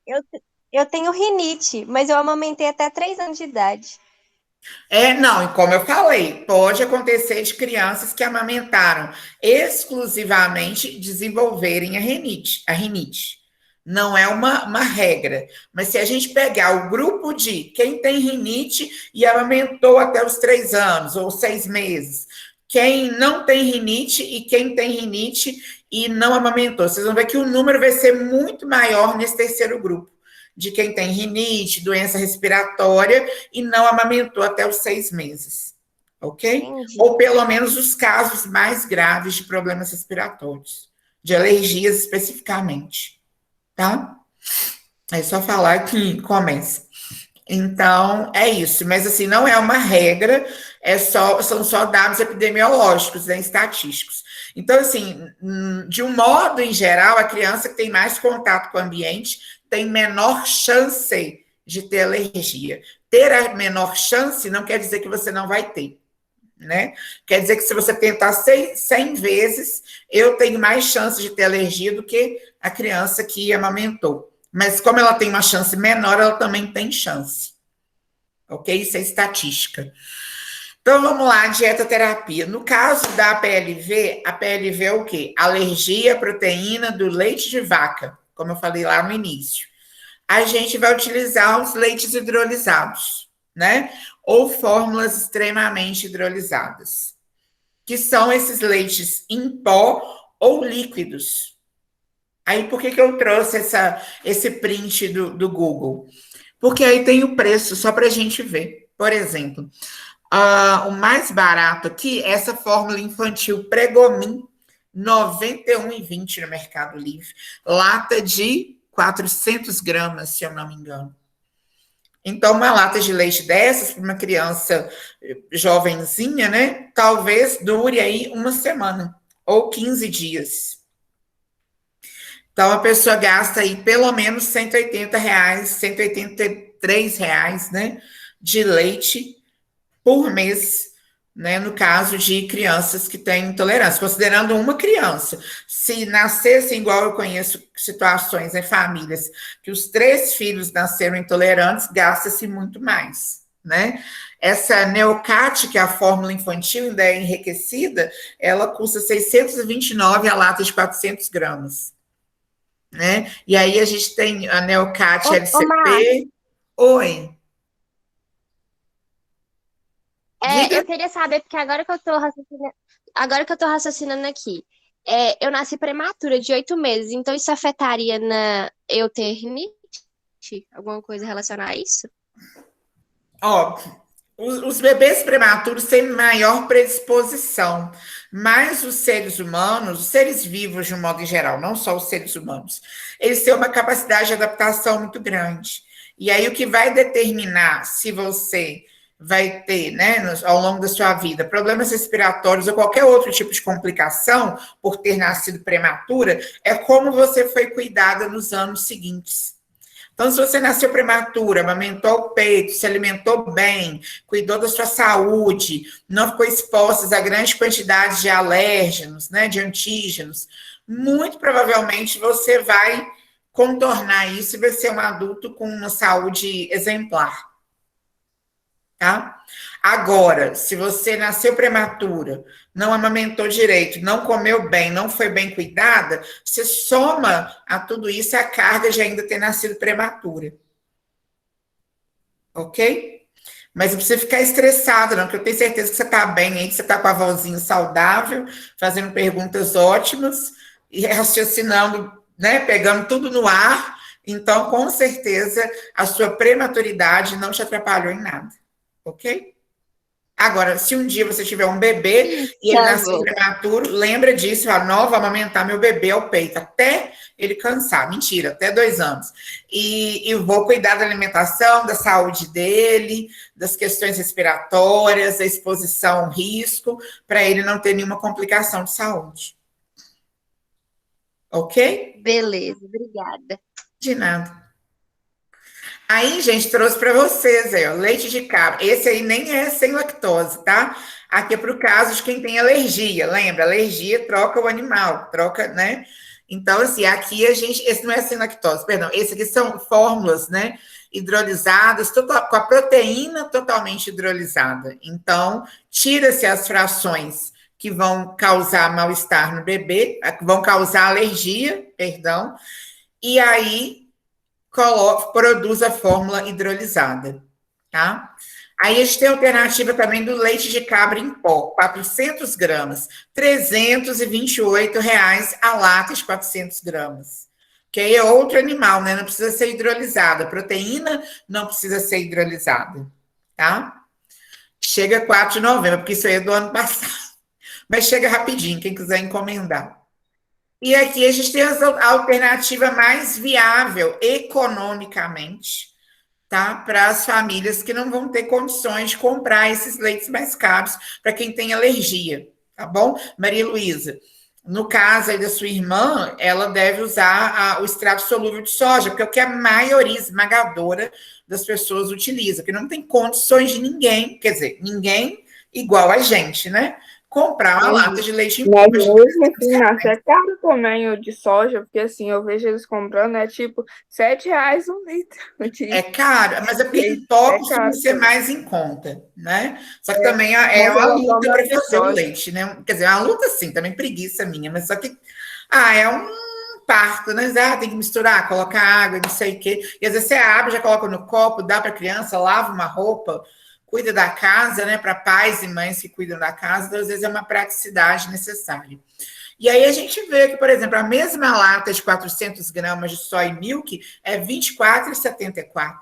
eu tenho rinite, mas eu amamentei até 3 anos de idade. Não, e como eu falei, pode acontecer de crianças que amamentaram exclusivamente desenvolverem a rinite. Não é uma regra, mas se a gente pegar o grupo de quem tem rinite e amamentou até os 3 anos ou 6 meses, quem não tem rinite e quem tem rinite e não amamentou, vocês vão ver que o número vai ser muito maior nesse terceiro grupo, de quem tem rinite, doença respiratória e não amamentou até os 6 meses, ok? Entendi. Ou pelo menos os casos mais graves de problemas respiratórios, de alergias especificamente. Tá? É só falar que começa. Então, é isso. Mas, assim, não é uma regra, são só dados epidemiológicos, né, estatísticos. Então, assim, de um modo em geral, a criança que tem mais contato com o ambiente tem menor chance de ter alergia. Ter a menor chance não quer dizer que você não vai ter, né? Quer dizer que se você tentar 100 vezes, eu tenho mais chance de ter alergia do que a criança que amamentou. Mas como ela tem uma chance menor, ela também tem chance. Ok? Isso é estatística. Então, vamos lá, dietoterapia. No caso da PLV, a PLV é o quê? Alergia à proteína do leite de vaca, como eu falei lá no início. A gente vai utilizar os leites hidrolisados, né? Ou fórmulas extremamente hidrolisadas, que são esses leites em pó ou líquidos. Aí, por que eu trouxe esse print do Google? Porque aí tem o preço, só para a gente ver. Por exemplo, o mais barato aqui é essa fórmula infantil Pregomin, R$ 91,20 no Mercado Livre. Lata de 400 gramas, se eu não me engano. Então, uma lata de leite dessas, para uma criança jovenzinha, né? Talvez dure aí 1 semana ou 15 dias. Então, a pessoa gasta aí pelo menos R$ 180, 180, R$ 3, né, de leite por mês, né, no caso de crianças que têm intolerância, considerando uma criança. Se nascesse igual eu conheço situações em famílias que os 3 filhos nasceram intolerantes, gasta-se muito mais, né? Essa Neocate, que é a fórmula infantil, ainda é enriquecida, ela custa R$ 629 a lata de 400 gramas, né? E aí a gente tem a Neocate Ô, Mar, LCP. Oi, diga. eu queria saber, porque agora que eu tô raciocinando aqui, eu nasci prematura de 8 meses, então isso afetaria na euternite? Alguma coisa relacionada a isso? Ó, os bebês prematuros têm maior predisposição, mas os seres humanos, os seres vivos de um modo geral, não só os seres humanos, eles têm uma capacidade de adaptação muito grande. E aí o que vai determinar se você vai ter, né, ao longo da sua vida, problemas respiratórios ou qualquer outro tipo de complicação por ter nascido prematura, é como você foi cuidada nos anos seguintes. Então, se você nasceu prematura, amamentou o peito, se alimentou bem, cuidou da sua saúde, não ficou exposta a grande quantidade de alérgenos, né, de antígenos, muito provavelmente você vai contornar isso e vai ser um adulto com uma saúde exemplar, tá? Agora, se você nasceu prematura, não amamentou direito, não comeu bem, não foi bem cuidada, você soma a tudo isso a carga de ainda ter nascido prematura. Ok? Mas não precisa ficar estressado, não, porque eu tenho certeza que você está bem aí, que você está com a vozinha saudável, fazendo perguntas ótimas e raciocinando, né, pegando tudo no ar. Então, com certeza, a sua prematuridade não te atrapalhou em nada. Ok? Agora, se um dia você tiver um bebê e ele Tá nasceu bom. prematuro, lembra disso, fala, não, vou amamentar meu bebê ao peito, até ele cansar. Mentira, até 2 anos. E vou cuidar da alimentação, da saúde dele, das questões respiratórias, da exposição ao risco, para ele não ter nenhuma complicação de saúde. Ok? Beleza, obrigada. De nada. Aí, gente, trouxe para vocês aí, ó, leite de cabra. Esse aí nem é sem lactose, tá? Aqui é para o caso de quem tem alergia. Lembra? Alergia troca o animal, troca, né? Então, assim, aqui a gente. Esse não é sem lactose, perdão. Esse aqui são fórmulas, né? Hidrolizadas, com a proteína totalmente hidrolisada. Então, tira-se as frações que vão causar mal-estar no bebê, que vão causar alergia, perdão, e aí produz a fórmula hidrolisada, tá? Aí a gente tem a alternativa também do leite de cabra em pó, 400 gramas, R$ 328 a lata de 400 gramas. Que aí é outro animal, né? Não precisa ser hidrolisada. A proteína não precisa ser hidrolisada, tá? Chega 4 de novembro, porque isso aí é do ano passado. Mas chega rapidinho, quem quiser encomendar. E aqui a gente tem a alternativa mais viável economicamente, tá? Para as famílias que não vão ter condições de comprar esses leites mais caros para quem tem alergia, tá bom? Maria Luísa, no caso aí da sua irmã, ela deve usar o extrato solúvel de soja, porque é o que a maioria esmagadora das pessoas utiliza, porque não tem condições de ninguém, quer dizer, ninguém igual a gente, né? Comprar uma lata de leite em pó. Mas mesmo assim, nossa, é caro também o de soja, porque assim, eu vejo eles comprando, é tipo R$ 7 um litro. É caro, mas é porque em pó costuma ser mais em conta, né? Só que também é uma luta para fazer o leite, né? Quer dizer, é uma luta sim, também preguiça minha, mas só que, é um parto, né? Tem que misturar, colocar água, não sei o quê. E às vezes você abre, já coloca no copo, dá para a criança, lava uma roupa, cuida da casa, né? Para pais e mães que cuidam da casa, então às vezes é uma praticidade necessária. E aí a gente vê que, por exemplo, a mesma lata de 400 gramas de soy milk é R$ 24,74.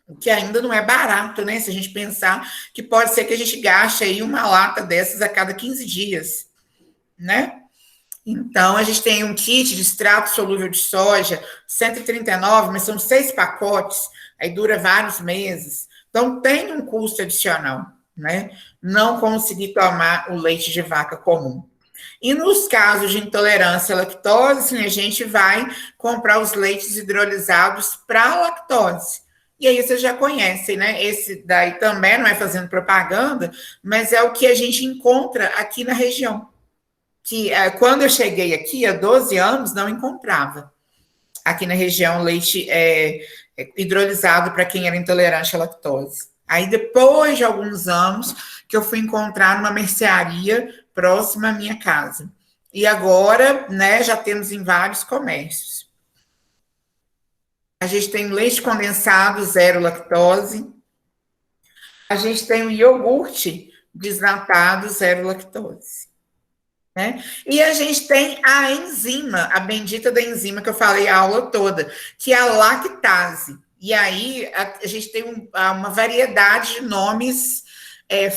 O que ainda não é barato, né? Se a gente pensar que pode ser que a gente gaste aí uma lata dessas a cada 15 dias, né? Então, a gente tem um kit de extrato solúvel de soja, 139, mas são 6 pacotes, aí dura vários meses. Então, tem um custo adicional, né? Não conseguir tomar o leite de vaca comum. E nos casos de intolerância à lactose, assim, a gente vai comprar os leites hidrolisados para lactose. E aí vocês já conhecem, né? Esse daí também não é fazendo propaganda, mas é o que a gente encontra aqui na região. Que quando eu cheguei aqui, há 12 anos, não encontrava. Aqui na região, leite hidrolisado para quem era intolerante à lactose. Aí, depois de alguns anos, que eu fui encontrar numa mercearia próxima à minha casa. E agora, né, já temos em vários comércios. A gente tem leite condensado, zero lactose. A gente tem o iogurte desnatado, zero lactose. Né? E a gente tem a enzima, a bendita da enzima que eu falei a aula toda, que é a lactase. E aí a gente tem uma variedade de nomes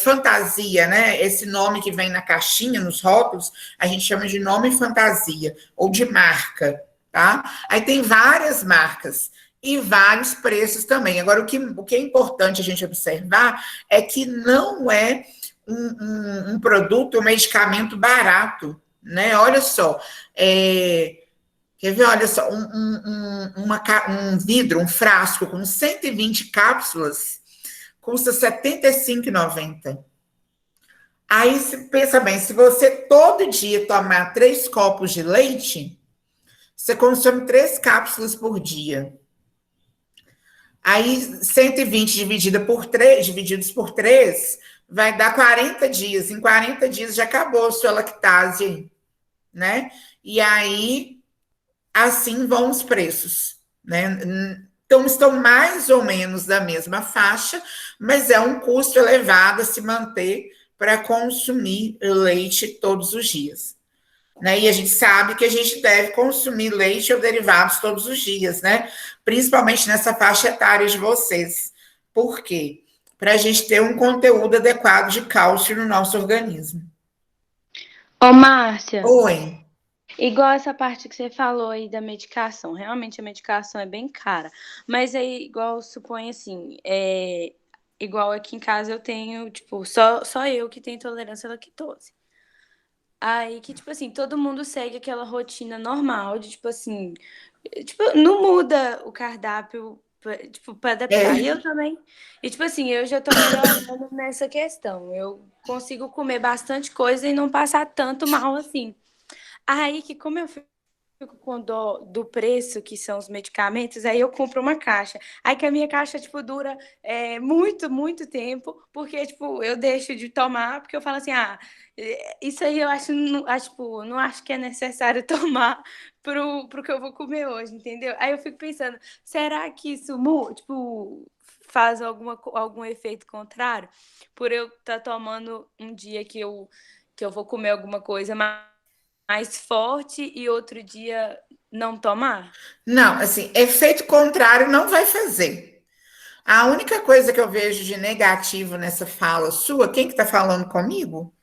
fantasia, né? Esse nome que vem na caixinha, nos rótulos, a gente chama de nome fantasia, ou de marca, tá? Aí tem várias marcas e vários preços também. Agora, o que é importante a gente observar é que não é um produto, um medicamento barato, né? Olha só, quer ver? Olha só, um vidro, um frasco com 120 cápsulas custa R$ 75,90. Aí, pensa bem, se você todo dia tomar 3 copos de leite, você consome 3 cápsulas por dia. Aí, 120 divididos por 3, vai dar 40 dias. Em 40 dias já acabou a sua lactase, né? E aí, assim vão os preços, né? Então, estão mais ou menos da mesma faixa, mas é um custo elevado a se manter para consumir leite todos os dias. Né? E a gente sabe que a gente deve consumir leite ou derivados todos os dias, né? Principalmente nessa faixa etária de vocês. Por quê? Para a gente ter um conteúdo adequado de cálcio no nosso organismo. Ô, Márcia. Oi. Igual essa parte que você falou aí da medicação. Realmente a medicação é bem cara. Mas aí, igual, supõe assim, igual aqui em casa eu tenho, tipo, só eu que tenho intolerância à lactose. Aí que, tipo assim, todo mundo segue aquela rotina normal de, tipo assim, não muda o cardápio, tipo, para adaptar. E eu também. E, tipo assim, eu já tô melhorando nessa questão. Eu consigo comer bastante coisa e não passar tanto mal assim. Aí que, como eu fico com dó do preço que são os medicamentos, aí eu compro uma caixa. Aí que a minha caixa, tipo, dura muito, muito tempo, porque, tipo, eu deixo de tomar, porque eu falo assim, isso aí eu acho, tipo, não acho que é necessário tomar pro que eu vou comer hoje, entendeu? Aí eu fico pensando, será que isso, tipo, faz algum efeito contrário? Por eu estar tomando um dia que eu vou comer alguma coisa mais forte e outro dia não tomar? Não, assim, efeito contrário não vai fazer. A única coisa que eu vejo de negativo nessa fala sua, quem que tá falando comigo?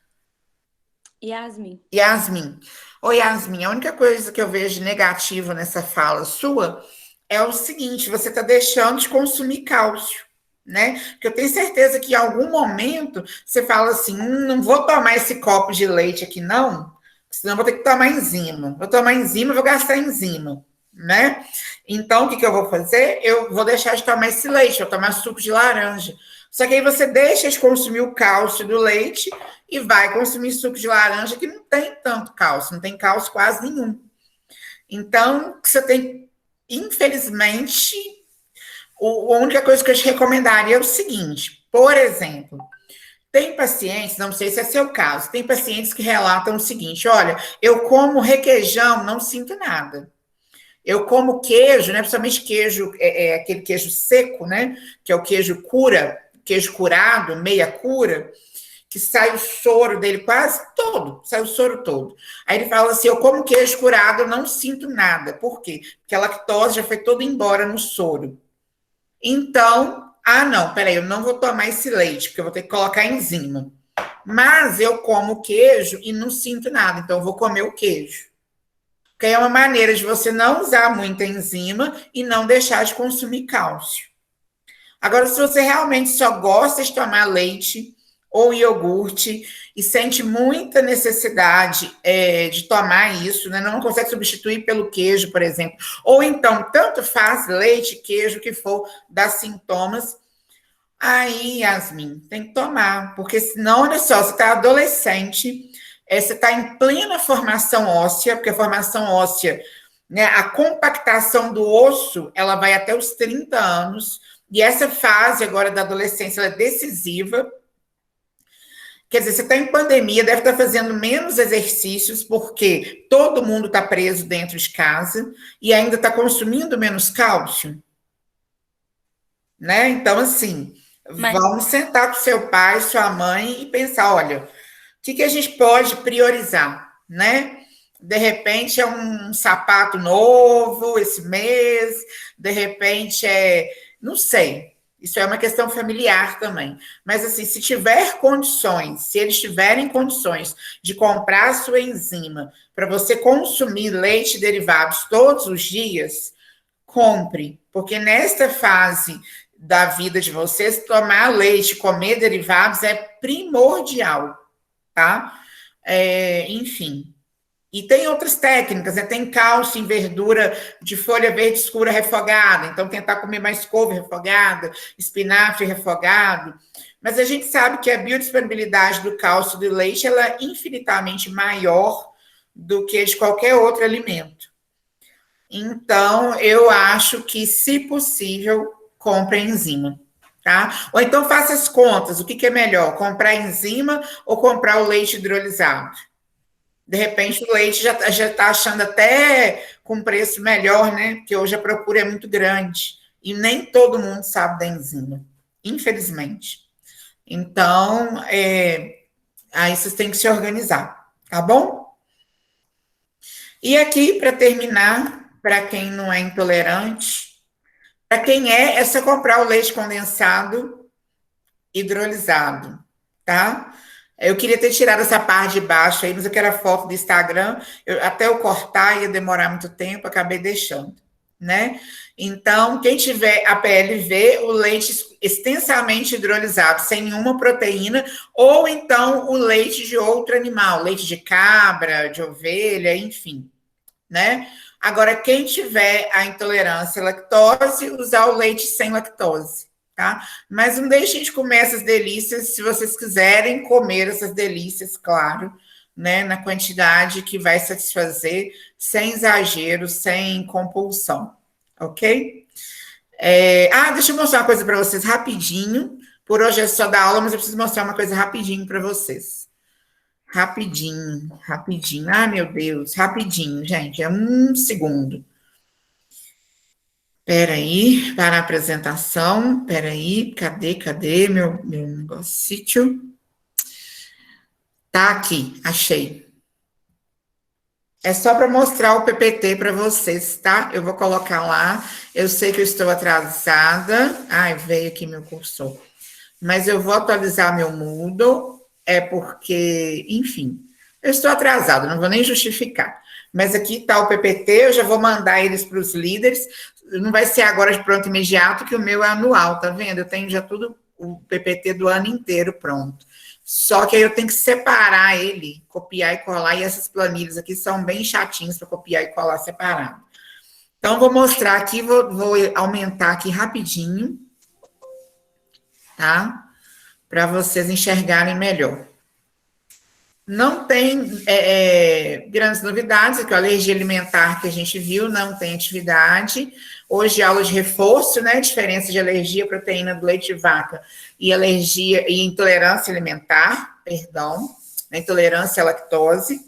Yasmin. Yasmin. Oi, Yasmin, a única coisa que eu vejo de negativo nessa fala sua é o seguinte, você tá deixando de consumir cálcio, né? Porque eu tenho certeza que em algum momento você fala assim, não vou tomar esse copo de leite aqui não, senão vou ter que tomar enzima. Vou tomar enzima, vou gastar enzima, né? Então, o que eu vou fazer? Eu vou deixar de tomar esse leite, eu vou tomar suco de laranja. Só que aí você deixa de consumir o cálcio do leite e vai consumir suco de laranja que não tem tanto cálcio, não tem cálcio quase nenhum. Então, você tem, infelizmente, a única coisa que eu te recomendaria é o seguinte, por exemplo, tem pacientes, não sei se é seu caso, tem pacientes que relatam o seguinte, olha, eu como requeijão, não sinto nada. Eu como queijo, né, principalmente queijo, aquele queijo seco, né, que é o queijo curado, meia cura, que sai o soro dele quase todo, sai o soro todo. Aí ele fala assim, eu como queijo curado, eu não sinto nada. Por quê? Porque a lactose já foi toda embora no soro. Então, não, peraí, eu não vou tomar esse leite, porque eu vou ter que colocar enzima. Mas eu como queijo e não sinto nada, então eu vou comer o queijo. Porque é uma maneira de você não usar muita enzima e não deixar de consumir cálcio. Agora, se você realmente só gosta de tomar leite, ou iogurte e sente muita necessidade de tomar isso, né? Não consegue substituir pelo queijo, por exemplo. Ou então, tanto faz leite, queijo, o que for, dá sintomas. Aí, Yasmin, tem que tomar, porque senão, olha só, você está adolescente, você está em plena formação óssea, porque a formação óssea, né, a compactação do osso, ela vai até os 30 anos, e essa fase agora da adolescência ela é decisiva. Quer dizer, você está em pandemia, deve estar fazendo menos exercícios, porque todo mundo está preso dentro de casa e ainda está consumindo menos cálcio, né? Então, assim, vamos sentar com seu pai, sua mãe e pensar, olha, o que a gente pode priorizar, né? De repente é um sapato novo esse mês, de repente não sei. Isso é uma questão familiar também. Mas, assim, se tiver condições, se eles tiverem condições de comprar a sua enzima para você consumir leite e derivados todos os dias, compre. Porque nesta fase da vida de vocês, tomar leite, comer derivados é primordial, tá? Enfim. E tem outras técnicas, né? Tem cálcio em verdura de folha verde escura refogada, então tentar comer mais couve refogada, espinafre refogado. Mas a gente sabe que a biodisponibilidade do cálcio do leite ela é infinitamente maior do que de qualquer outro alimento. Então, eu acho que, se possível, compre a enzima, tá? Ou então faça as contas, o que é melhor, comprar a enzima ou comprar o leite hidrolisado? De repente, o leite já está achando até com preço melhor, né? Porque hoje a procura é muito grande. E nem todo mundo sabe da enzima, infelizmente. Então, aí vocês têm que se organizar, tá bom? E aqui, para terminar, para quem não é intolerante, para quem é só comprar o leite condensado hidrolisado, tá? Eu queria ter tirado essa parte de baixo aí, mas eu quero a foto do Instagram. Até eu cortar ia demorar muito tempo, acabei deixando, né? Então, quem tiver a PLV, o leite extensamente hidrolisado, sem nenhuma proteína, ou então o leite de outro animal, leite de cabra, de ovelha, enfim, né? Agora, quem tiver a intolerância à lactose, usar o leite sem lactose. Tá? Mas não deixem de comer essas delícias, se vocês quiserem comer essas delícias, claro, né, na quantidade que vai satisfazer, sem exagero, sem compulsão, ok? Deixa eu mostrar uma coisa para vocês rapidinho. Por hoje é só da aula, mas eu preciso mostrar uma coisa rapidinho para vocês. Rapidinho. Ah, meu Deus, rapidinho, gente, é um segundo. Peraí, para a apresentação, peraí, cadê meu negócio? Tá aqui, achei. É só para mostrar o PPT para vocês, tá? Eu vou colocar lá, eu sei que eu estou atrasada. Ai, veio aqui meu cursor. Mas eu vou atualizar meu Moodle, porque, enfim, eu estou atrasada, não vou nem justificar. Mas aqui está o PPT, eu já vou mandar eles para os líderes. Não vai ser agora de pronto imediato, que o meu é anual, tá vendo? Eu tenho já tudo, o PPT do ano inteiro pronto. Só que aí eu tenho que separar ele, copiar e colar, e essas planilhas aqui são bem chatinhas para copiar e colar separado. Então, vou mostrar aqui, vou aumentar aqui rapidinho, tá? Para vocês enxergarem melhor. Não tem grandes novidades, aqui a alergia alimentar que a gente viu, não tem atividade. Hoje, aula de reforço, né? Diferença de alergia à proteína do leite de vaca e alergia e intolerância alimentar, intolerância à lactose.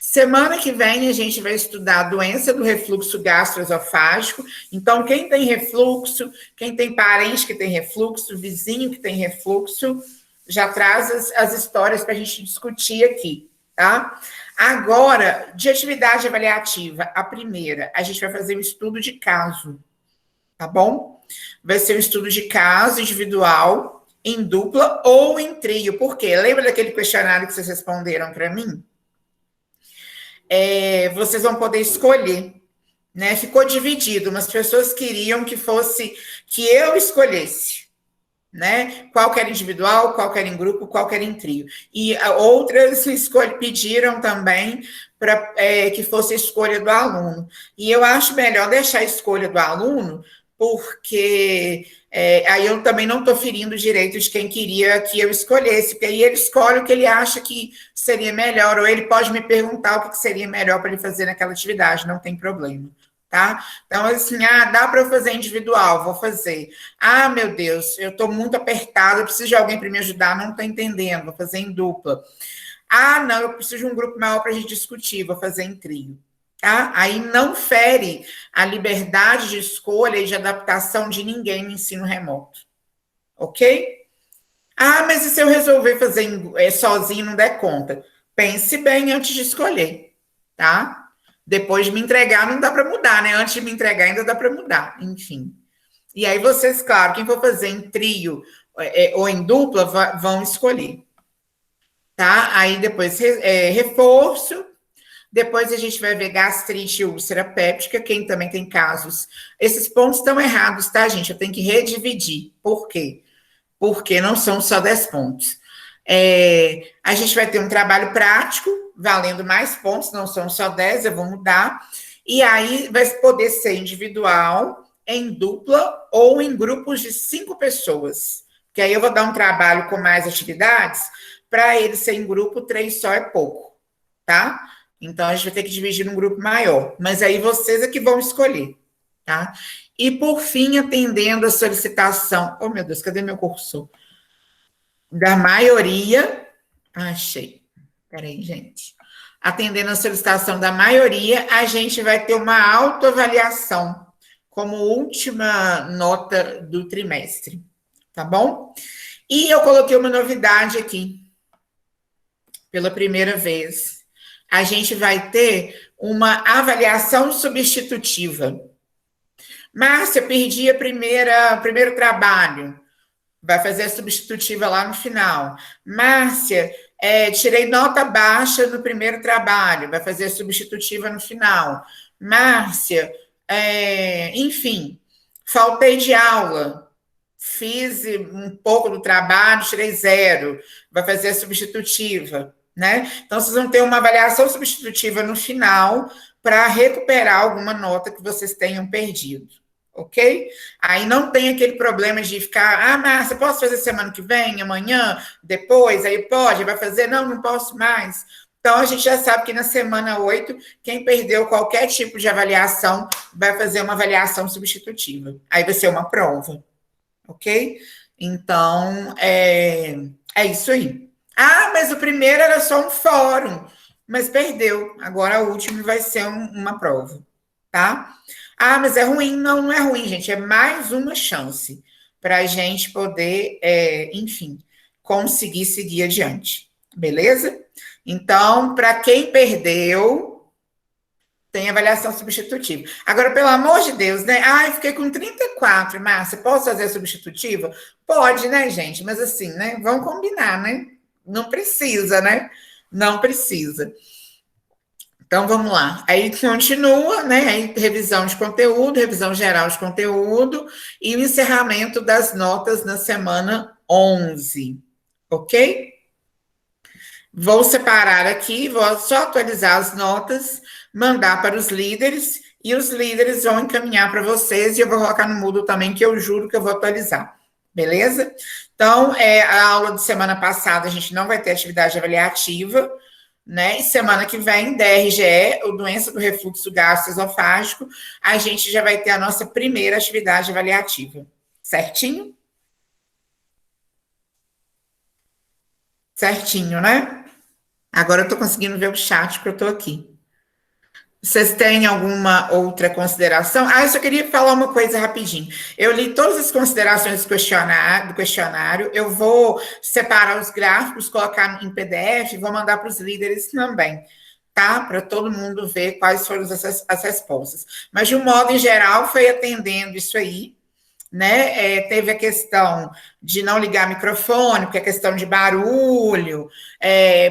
Semana que vem a gente vai estudar a doença do refluxo gastroesofágico. Então, quem tem refluxo, quem tem parente que tem refluxo, vizinho que tem refluxo, já traz as histórias para a gente discutir aqui, tá? Agora, de atividade avaliativa, a primeira, a gente vai fazer um estudo de caso, tá bom? Vai ser um estudo de caso individual, em dupla ou em trio. Por quê? Lembra daquele questionário que vocês responderam para mim? Vocês vão poder escolher, né? Ficou dividido, umas pessoas queriam que eu escolhesse. né? Qual que era individual, qual que era em grupo, qual que era em trio. E outras pediram também para que fosse a escolha do aluno. E eu acho melhor deixar a escolha do aluno, porque aí eu também não estou ferindo o direito de quem queria que eu escolhesse, porque aí ele escolhe o que ele acha que seria melhor, ou ele pode me perguntar o que seria melhor para ele fazer naquela atividade, não tem problema. Tá? Então, assim, dá para eu fazer individual, vou fazer. Ah, meu Deus, eu estou muito apertada, eu preciso de alguém para me ajudar, não estou entendendo, vou fazer em dupla. Ah, não, eu preciso de um grupo maior para a gente discutir, vou fazer em trio. Tá? Aí não fere a liberdade de escolha e de adaptação de ninguém no ensino remoto. Ok? Ah, mas e se eu resolver fazer sozinho e não der conta? Pense bem antes de escolher, tá? Depois de me entregar, não dá para mudar, né? Antes de me entregar, ainda dá para mudar, enfim. E aí vocês, claro, quem for fazer em trio ou em dupla, vão escolher. Tá? Aí depois reforço. Depois a gente vai ver gastrite e úlcera péptica, quem também tem casos. Esses pontos estão errados, tá, gente? Eu tenho que redividir. Por quê? Porque não são só 10 pontos. A gente vai ter um trabalho prático, valendo mais pontos, não são só 10, eu vou mudar. E aí vai poder ser individual, em dupla ou em grupos de 5 pessoas. Que aí eu vou dar um trabalho com mais atividades, para ele ser em grupo, 3 só é pouco, tá? Então a gente vai ter que dividir num grupo maior. Mas aí vocês é que vão escolher, tá? E por fim, atendendo a solicitação. Oh, meu Deus, cadê meu cursor? Da maioria, achei. Peraí, gente. Atendendo a solicitação da maioria, a gente vai ter uma autoavaliação como última nota do trimestre, tá bom? E eu coloquei uma novidade aqui, pela primeira vez. A gente vai ter uma avaliação substitutiva. Márcia, perdi primeiro trabalho. Vai fazer a substitutiva lá no final. Márcia, tirei nota baixa no primeiro trabalho. Vai fazer a substitutiva no final. Márcia, enfim, faltei de aula. Fiz um pouco do trabalho, tirei 0. Vai fazer a substitutiva, né? Então, vocês vão ter uma avaliação substitutiva no final para recuperar alguma nota que vocês tenham perdido. Ok? Aí não tem aquele problema de ficar, Márcia, posso fazer semana que vem, amanhã, depois? Aí pode, vai fazer? Não, não posso mais. Então, a gente já sabe que na semana 8, quem perdeu qualquer tipo de avaliação vai fazer uma avaliação substitutiva. Aí vai ser uma prova. Ok? Então, é isso aí. Mas o primeiro era só um fórum, mas perdeu. Agora o último vai ser uma prova, tá? Mas é ruim? Não, não é ruim, gente. É mais uma chance para a gente poder, enfim, conseguir seguir adiante. Beleza? Então, para quem perdeu, tem avaliação substitutiva. Agora, pelo amor de Deus, né? Eu fiquei com 34, Márcia, posso fazer a substitutiva? Pode, né, gente? Mas assim, né? Vamos combinar, né? Não precisa, né? Não precisa. Então, vamos lá. Aí continua, né? Aí, revisão de conteúdo, revisão geral de conteúdo e o encerramento das notas na semana 11. Ok? Vou separar aqui, vou só atualizar as notas, mandar para os líderes e os líderes vão encaminhar para vocês e eu vou colocar no Moodle também, que eu juro que eu vou atualizar. Beleza? Então, a aula de semana passada a gente não vai ter atividade avaliativa, né? E semana que vem, DRGE, ou doença do refluxo gastroesofágico, a gente já vai ter a nossa primeira atividade avaliativa. Certinho? Certinho, né? Agora eu tô conseguindo ver o chat, porque eu tô aqui. Vocês têm alguma outra consideração? Eu só queria falar uma coisa rapidinho. Eu li todas as considerações do questionário. Eu vou separar os gráficos, colocar em PDF e vou mandar para os líderes também, tá? Para todo mundo ver quais foram as respostas. Mas, de um modo em geral, foi atendendo isso aí, né? Teve a questão de não ligar microfone, porque é questão de barulho.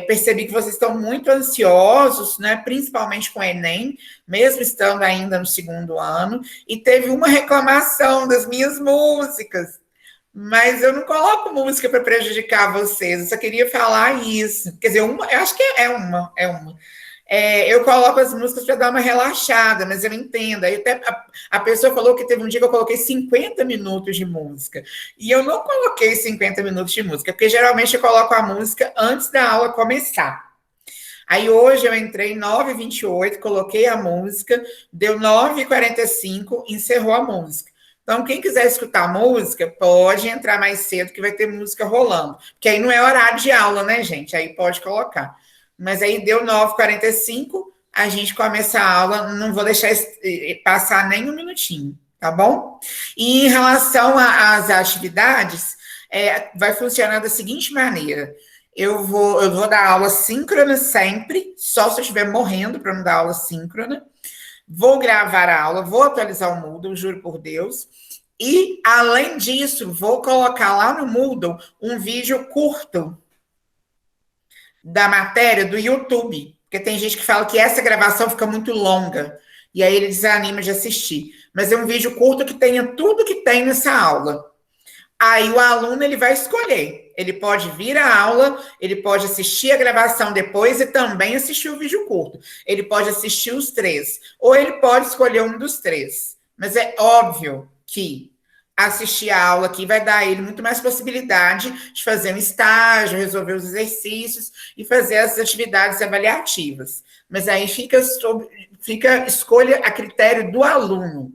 Percebi que vocês estão muito ansiosos, né? Principalmente com o Enem, mesmo estando ainda no 2º ano, e teve uma reclamação das minhas músicas, Mas eu não coloco música para prejudicar vocês, eu só queria falar isso. Quer dizer, eu acho que é uma. Eu coloco as músicas para dar uma relaxada, mas eu entendo. Aí até a pessoa falou que teve um dia que eu coloquei 50 minutos de música. E eu não coloquei 50 minutos de música, porque geralmente eu coloco a música antes da aula começar. Aí hoje eu entrei 9h28, coloquei a música, deu 9h45, encerrou a música. Então, quem quiser escutar a música, pode entrar mais cedo, que vai ter música rolando. Porque aí não é horário de aula, né, gente? Aí pode colocar. Mas aí deu 9h45, a gente começa a aula, não vou deixar passar nem um minutinho, tá bom? E em relação às atividades, vai funcionar da seguinte maneira. Eu vou dar aula síncrona sempre, só se eu estiver morrendo para não dar aula síncrona. Vou gravar a aula, vou atualizar o Moodle, juro por Deus. E, além disso, vou colocar lá no Moodle um vídeo curto da matéria do YouTube. Porque tem gente que fala que essa gravação fica muito longa. E aí ele desanima de assistir. Mas é um vídeo curto que tenha tudo que tem nessa aula. Aí o aluno ele vai escolher. Ele pode vir à aula, ele pode assistir a gravação depois e também assistir o vídeo curto. Ele pode assistir os 3, ou ele pode escolher um dos 3. Mas é óbvio que assistir a aula aqui vai dar a ele muito mais possibilidade de fazer um estágio, resolver os exercícios e fazer as atividades avaliativas. Mas aí fica escolha a critério do aluno.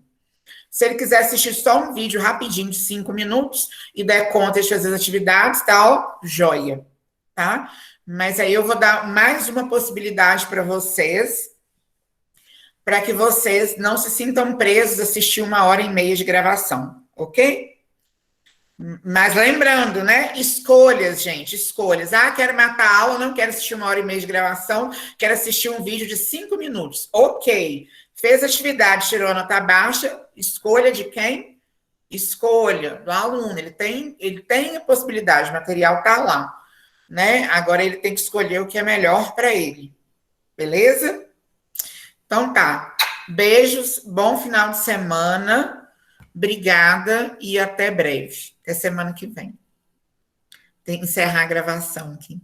Se ele quiser assistir só um vídeo rapidinho de 5 minutos e der conta de fazer as atividades, tá, ó, joia, tá? Mas aí eu vou dar mais uma possibilidade para vocês, para que vocês não se sintam presos a assistir 1h30 de gravação, ok? Mas lembrando, né? Escolhas, gente, escolhas. Ah, quero matar a aula, não quero assistir 1h30 de gravação, quero assistir um vídeo de 5 minutos. Ok. Fez atividade, tirou a nota baixa, escolha de quem? Escolha do aluno. Ele tem a possibilidade, o material está lá, né? Agora ele tem que escolher o que é melhor para ele. Beleza? Então tá. Beijos, bom final de semana. Obrigada e até breve. Até semana que vem. Tem que encerrar a gravação aqui.